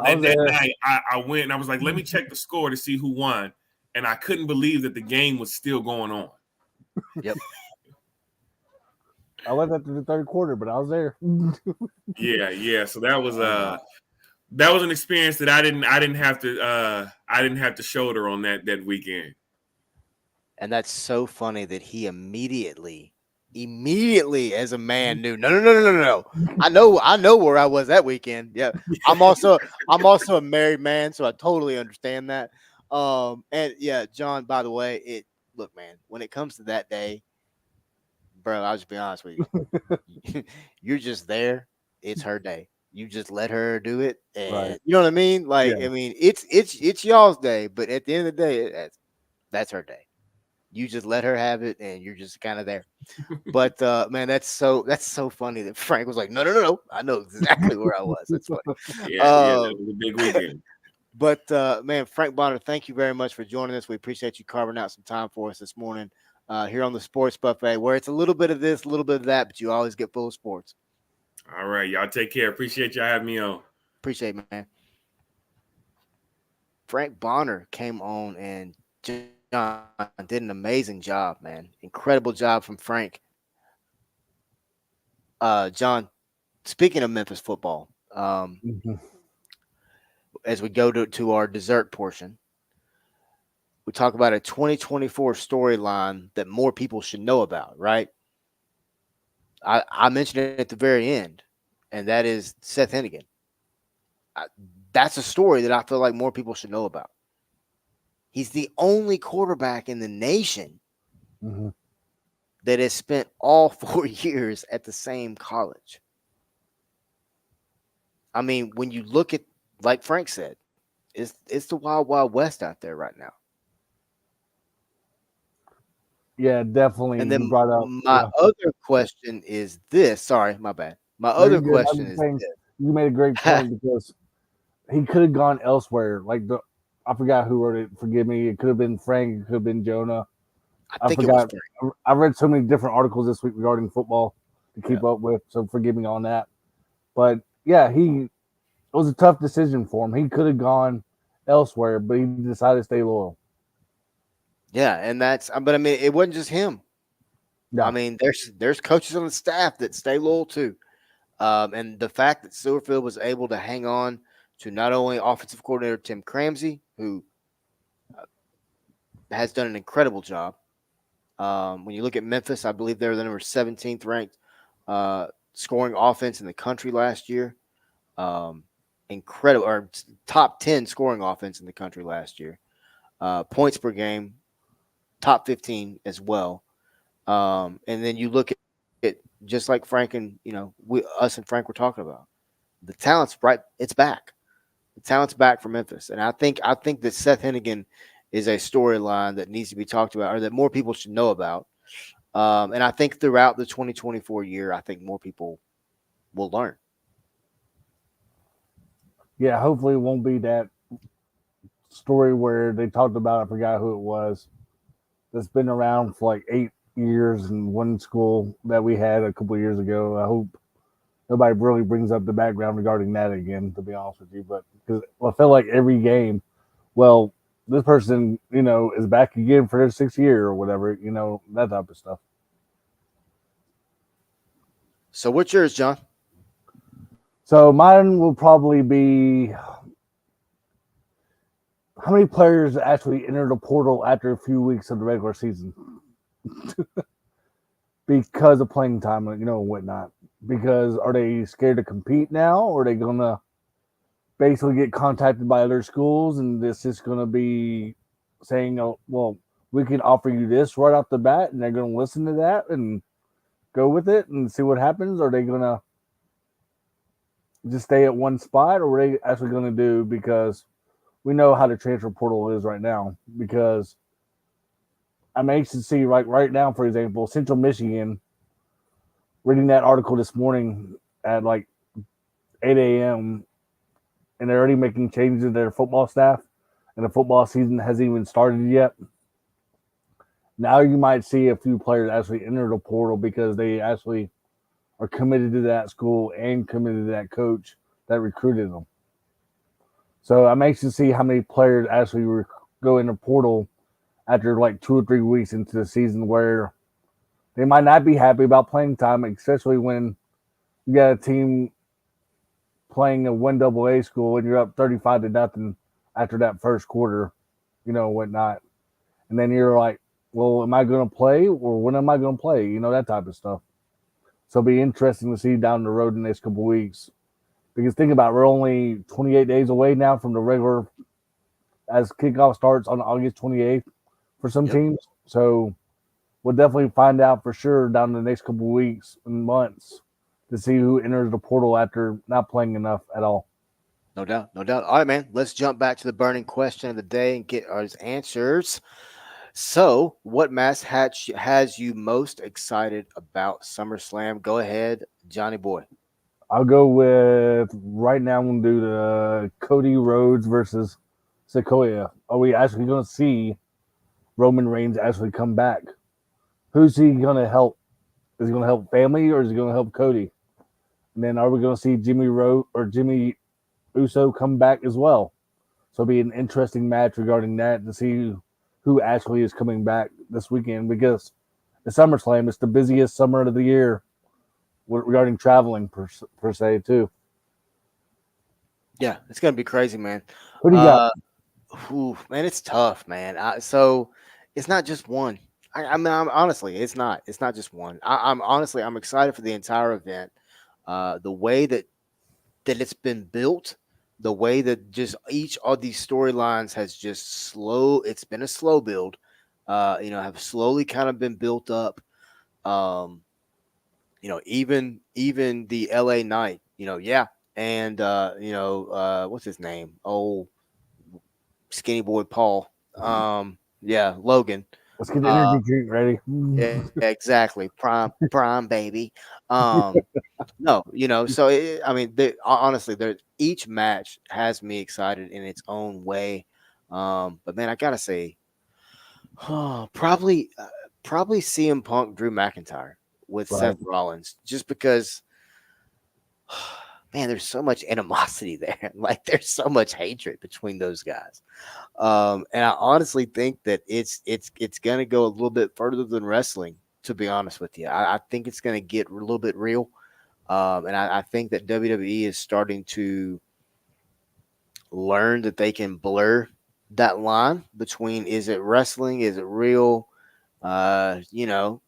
that night. I went and I was like, let me check the score to see who won, and I couldn't believe that the game was still going on. Yep. I went after the third quarter, but I was there. Yeah. So that was an experience that I didn't have to shoulder on that weekend. And that's so funny that he immediately as a man knew. No. I know where I was that weekend. Yeah. I'm also a married man, so I totally understand that. And yeah, John, by the way, look, man, when it comes to that day, bro, I'll just be honest with you. You're just there. It's her day. You just let her do it, and right. You know what I mean? Like, yeah. I mean, it's y'all's day, but at the end of the day, that's her day. You just let her have it, and you're just kind of there. But man, that's so funny that Frank was like, no, I know exactly where I was. That's funny. Yeah, that was a big weekend. But man, Frank Bonner, thank you very much for joining us. We appreciate you carving out some time for us this morning here on the Sports Buffet, where it's a little bit of this, a little bit of that, but you always get full of sports. All right, y'all take care. Appreciate y'all having me on. Appreciate it, man. Frank Bonner came on, and John did an amazing job, man. Incredible job from Frank. John, speaking of Memphis football, as we go to our dessert portion, we talk about a 2024 storyline that more people should know about, right? I mentioned it at the very end, and that is Seth Hennigan. That's a story that I feel like more people should know about. He's the only quarterback in the nation that has spent all 4 years at the same college. I mean, when you look at, like Frank said, it's the wild, wild west out there right now. Yeah, definitely. And then my other question is this. Sorry, my bad. My other question is this. You made a great point because he could have gone elsewhere. Like I forgot who wrote it. Forgive me. It could have been Frank. It could have been Jonah. I forgot. I read so many different articles this week regarding football to keep up with. So forgive me on that. But yeah, it was a tough decision for him. He could have gone elsewhere, but he decided to stay loyal. Yeah, and but I mean, it wasn't just him. I Yeah, mean, there's coaches on the staff that stay loyal too. And the fact that Silverfield was able to hang on to not only offensive coordinator Tim Cramsey, who has done an incredible job. When you look at Memphis, I believe they're the number 17th ranked scoring offense in the country last year. Um, Incredible, or top 10 scoring offense in the country last year. Points per game, top 15 as well. And then you look at just like Frank and us and Frank were talking about, the talent's right. It's back. The talent's back for Memphis, and I think that Seth Hennigan is a storyline that needs to be talked about, or that more people should know about. And I think throughout the 2024 year, I think more people will learn. yeah. Hopefully, it won't be that story where they talked about. I forgot who it was. That's been around for like 8 years in one school that we had a couple of years ago. I hope nobody really brings up the background regarding that again. To be honest with you, but because I feel like every game, well, this person, is back again for their 6th year or whatever, that type of stuff. So what's yours, John? So mine will probably be how many players actually enter the portal after a few weeks of the regular season because of playing time, and whatnot. Because are they scared to compete now, or are they gonna basically get contacted by other schools, and this is gonna be saying, "Oh, well, we can offer you this right off the bat," and they're gonna listen to that and go with it and see what happens? Or are they gonna just stay at one spot, or what are they actually gonna do? Because we know how the transfer portal is right now. Because I'm anxious to see, right now, for example, Central Michigan. Reading that article this morning at like 8 a.m. and they're already making changes to their football staff, and the football season hasn't even started yet. Now you might see a few players actually enter the portal because they actually are committed to that school and committed to that coach that recruited them. So I'm anxious to see how many players actually go in the portal after like 2 or 3 weeks into the season, where they might not be happy about playing time, especially when you got a team playing a one AA school and you're up 35-0 after that first quarter, whatnot. And then you're like, well, am I going to play, or when am I going to play? That type of stuff. So it'll be interesting to see down the road in the next couple of weeks. Because think about it, we're only 28 days away now from the regular, as kickoff starts on August 28th for some Yep. teams. So we'll definitely find out for sure down the next couple of weeks and months to see who enters the portal after not playing enough at all. No doubt, no doubt. All right, man. Let's jump back to the burning question of the day and get our answers. So, what has you most excited about SummerSlam? Go ahead, Johnny Boy. I'll go with right now. I'm going to do the Cody Rhodes versus Sequoia. Are we actually going to see Roman Reigns actually come back? Who's he going to help? Is he going to help family, or is he going to help Cody? And then are we going to see Jimmy Uso come back as well? So it'll be an interesting match regarding that to see who actually is coming back this weekend, because the SummerSlam is the busiest summer of the year regarding traveling per se too. Yeah, it's gonna be crazy, man. Who do you got? Man, it's tough, man. So it's not just one. I mean, honestly, it's not. It's not just one. I'm excited for the entire event. The way that it's been built, the way that just each of these storylines has just slow. It's been a slow build. Have slowly kind of been built up. Um, even the LA Knight. Yeah, and what's his name? Oh, skinny boy Paul. Yeah, Logan. Let's get the Uh, energy drink ready. yeah, exactly. Prime, baby. Um, no, so I mean, honestly, each match has me excited in its own way. But man, I gotta say, probably CM Punk, Drew McIntyre with Right. Seth Rollins, just because man, there's so much animosity there. Like there's so much hatred between those guys. And I honestly think that it's gonna go a little bit further than wrestling. To be honest with you, I think it's gonna get a little bit real. And I think that WWE is starting to learn that they can blur that line between is it wrestling, is it real, you know,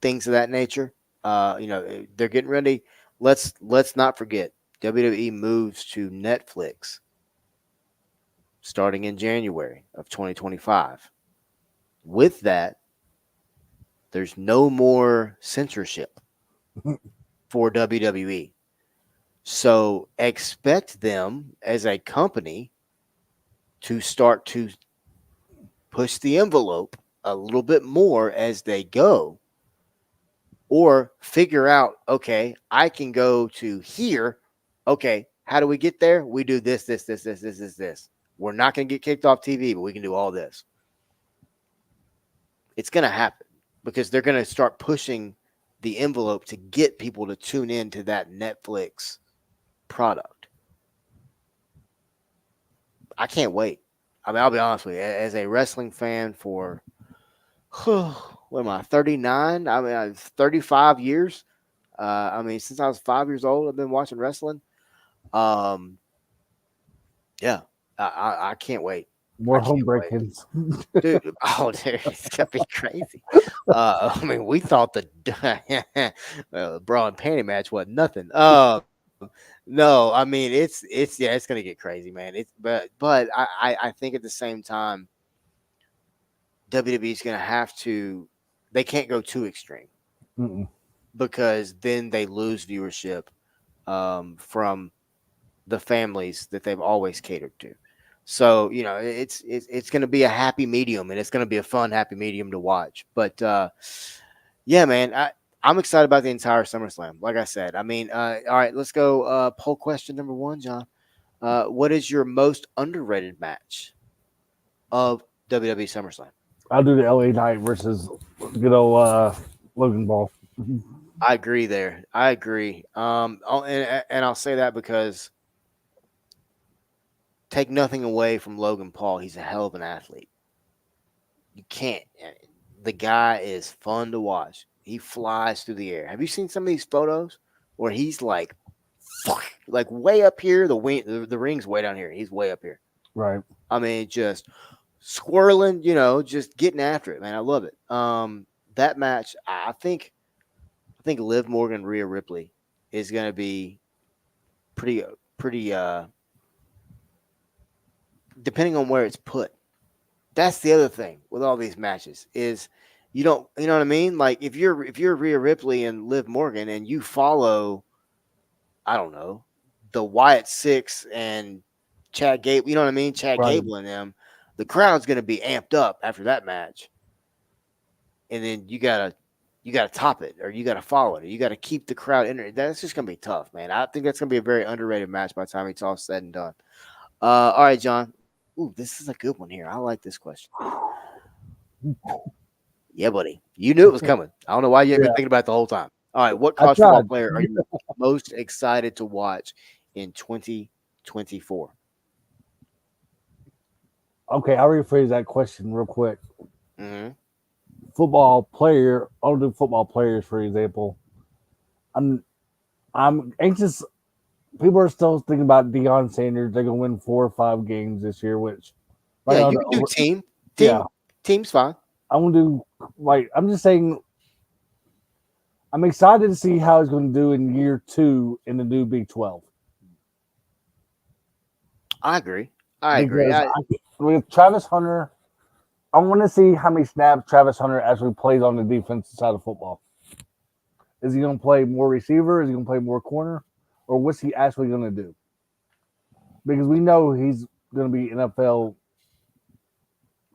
things of that nature. They're getting ready. Let's not forget WWE moves to Netflix starting in January of 2025. With that, there's no more censorship for WWE. So expect them as a company to start to push the envelope a little bit more as they go, or figure out, okay, I can go to here. Okay, how do we get there? We do this. We're not going to get kicked off TV, but we can do all this. It's going to happen because they're going to start pushing the envelope to get people to tune in to that Netflix product. I can't wait. I mean, I'll be honest with you, as a wrestling fan for what am I, 39? I mean, 35 years. I mean, since I was 5 years old, I've been watching wrestling. Um, yeah, I can't wait. More I home can't wait, break-ins. dude. Oh, dude, it's gonna be crazy. I mean, we thought the bra and panty match was nothing. No, I mean, it's yeah, it's gonna get crazy, man. It's but I think at the same time, WWE is gonna have to. They can't go too extreme Mm-mm. because then they lose viewership from the families that they've always catered to. So it's going to be a happy medium, and it's going to be a fun happy medium to watch. But yeah, man, I'm excited about the entire SummerSlam. Like I said, I mean, all right, let's go. Poll question number one, John. What is your most underrated match of WWE SummerSlam? I'll do the LA Knight versus good old Logan Ball. I agree there. I agree. And I'll say that because take nothing away from Logan Paul. He's a hell of an athlete. You can't. The guy is fun to watch. He flies through the air. Have you seen some of these photos where he's like way up here? The ring's way down here. He's way up here. Right. I mean, just squirreling. Just getting after it, man. I love it. That match, I think Liv Morgan, Rhea Ripley is going to be pretty. Depending on where it's put. That's the other thing with all these matches is you know what I mean? Like if you're Rhea Ripley and Liv Morgan and you follow, I don't know, the Wyatt Six and Chad Gable, you know what I mean? Chad Right. Gable and them, the crowd's gonna be amped up after that match. And then you gotta top it or you gotta follow it or you gotta keep the crowd in there. That's just gonna be tough, man. I think that's gonna be a very underrated match by the time it's all said and done. All right, John. Ooh, this is a good one here. I like this question. Yeah, buddy. You knew it was coming. I don't know why you ain't been Yeah. thinking about it the whole time. All right. What I college football tried. player are you most excited to watch in 2024? Okay, I'll rephrase that question real quick. Mm-hmm. Football player, I'll do football players for example. I'm anxious. People are still thinking about Deion Sanders. They're gonna win 4 or 5 games this year, which Yeah, now you can do team. yeah. Team's fine. I want to do I'm just saying I'm excited to see how he's going to do in year 2 in the new Big 12 I agree. I agree. because with Travis Hunter, I want to see how many snaps Travis Hunter actually plays on the defensive side of football. Is he going to play more receiver? Is he going to play more corner? Or what's he actually going to do? Because we know he's going to be NFL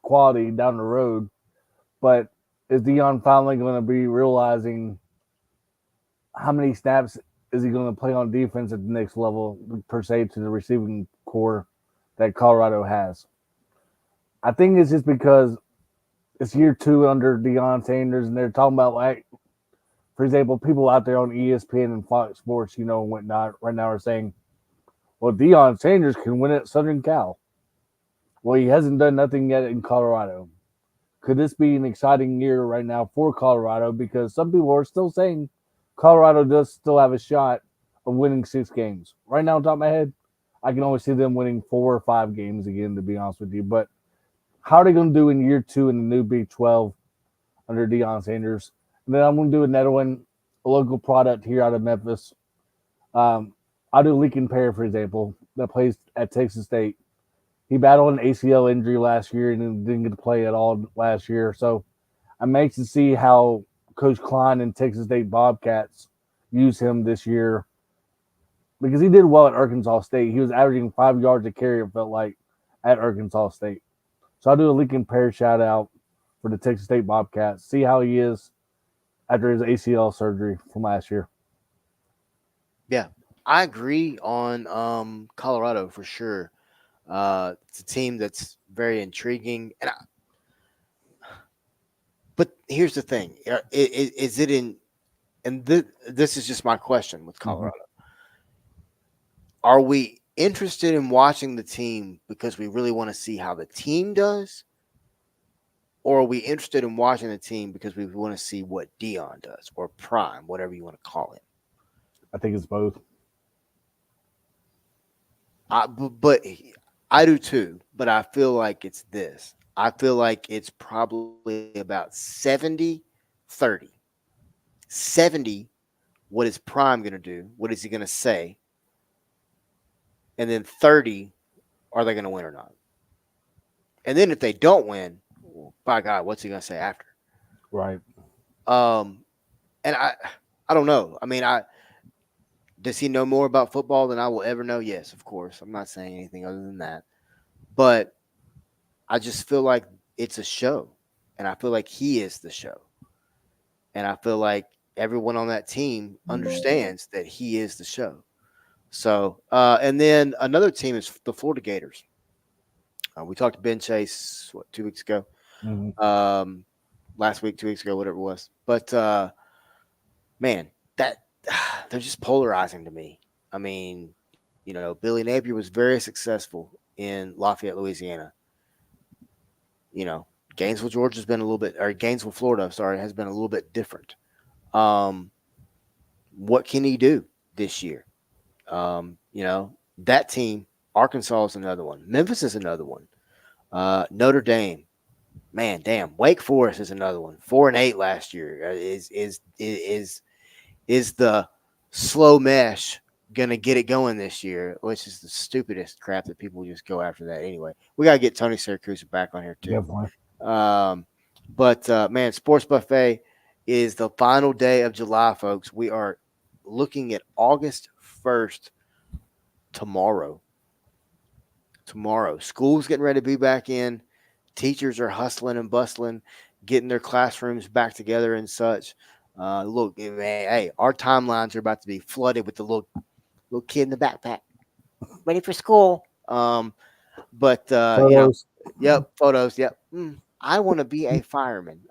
quality down the road, but is Deion finally going to be realizing how many snaps is he going to play on defense at the next level, per se, to the receiving core that Colorado has? I think it's just because it's year 2 under Deion Sanders, and they're talking about For example, people out there on ESPN and Fox Sports, and whatnot, right now are saying, well, Deion Sanders can win at Southern Cal. Well, he hasn't done nothing yet in Colorado. Could this be an exciting year right now for Colorado? Because some people are still saying Colorado does still have a shot of winning 6 games. Right now, on top of my head, I can only see them winning 4 or 5 games again, to be honest with you. But how are they going to do in year 2 in the new Big 12 under Deion Sanders? And then I'm going to do another one, a local product here out of Memphis. I'll do Lincoln Pear, for example, that plays at Texas State. He battled an ACL injury last year and didn't get to play at all last year. So I'm anxious to see how Coach Klein and Texas State Bobcats use him this year, because he did well at Arkansas State. He was averaging 5 yards a carry, it felt like, at Arkansas State. So I'll do a Lincoln Pear shout out for the Texas State Bobcats. See how he is after his ACL surgery from last year. Yeah, I agree on Colorado for sure. It's a team that's very intriguing, but here's the thing: is it in? And this is just my question with Colorado. Are we interested in watching the team because we really want to see how the team does, or are we interested in watching the team because we want to see what Deion does, or Prime, whatever you want to call it? I think it's both. But I do too, but I feel like it's this. I feel like it's probably about 70-30. 70, what is Prime going to do? What is he going to say? And then 30, are they going to win or not? And then if they don't win, well, by God, what's he going to say after? Right. And I don't know. I mean, does he know more about football than I will ever know? Yes, of course. I'm not saying anything other than that. But I just feel like it's a show, and I feel like he is the show. And I feel like everyone on that team understands that he is the show. So, and then another team is the Florida Gators. We talked to Ben Chase, 2 weeks ago? Last week, 2 weeks ago, whatever it was. But, man, they're just polarizing to me. I mean, Billy Napier was very successful in Lafayette, Louisiana. Gainesville, Georgia's been a little bit, or Gainesville, Florida, has been a little bit different. What can he do this year? That team, Arkansas is another one. Memphis is another one. Notre Dame, man, damn. Wake Forest is another one. 4-8 last year. Is the slow mesh gonna get it going this year? Which is the stupidest crap that people just go after that anyway. We gotta get Tony Syracuse back on here too. But man, Sports Buffet is the final day of July, folks. We are looking at August 1st tomorrow. School's getting ready to be back in. Teachers are hustling and bustling, getting their classrooms back together and such. Look, man, hey, our timelines are about to be flooded with the little kid in the backpack, ready for school. But Photos. Photos. Yep. I want to be a fireman.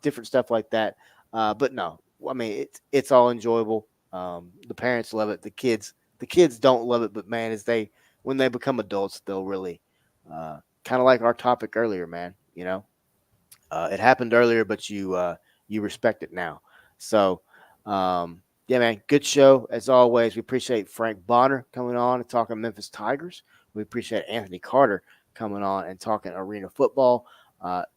Different stuff like that. But no, I mean it's all enjoyable. The parents love it. The kids don't love it, but man, when they become adults, they'll really kind of like our topic earlier, man. It happened earlier, but you respect it now. So, yeah, man, good show as always. We appreciate Frank Bonner coming on and talking Memphis Tigers. We appreciate Anthony Carter coming on and talking arena football.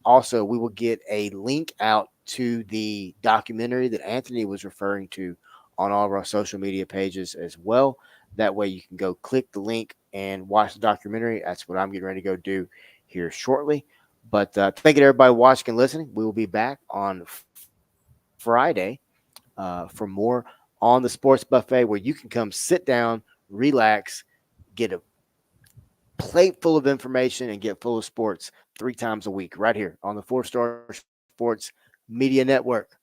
Also, we will get a link out to the documentary that Anthony was referring to on all of our social media pages as well. That way you can go click the link and watch the documentary. That's what I'm getting ready to go do here shortly. But thank you to everybody watching and listening. We will be back on Friday for more on the Sports Buffet, where you can come sit down, relax, get a plate full of information, and get full of sports 3 times a week right here on the 4-Star Sports Media Network.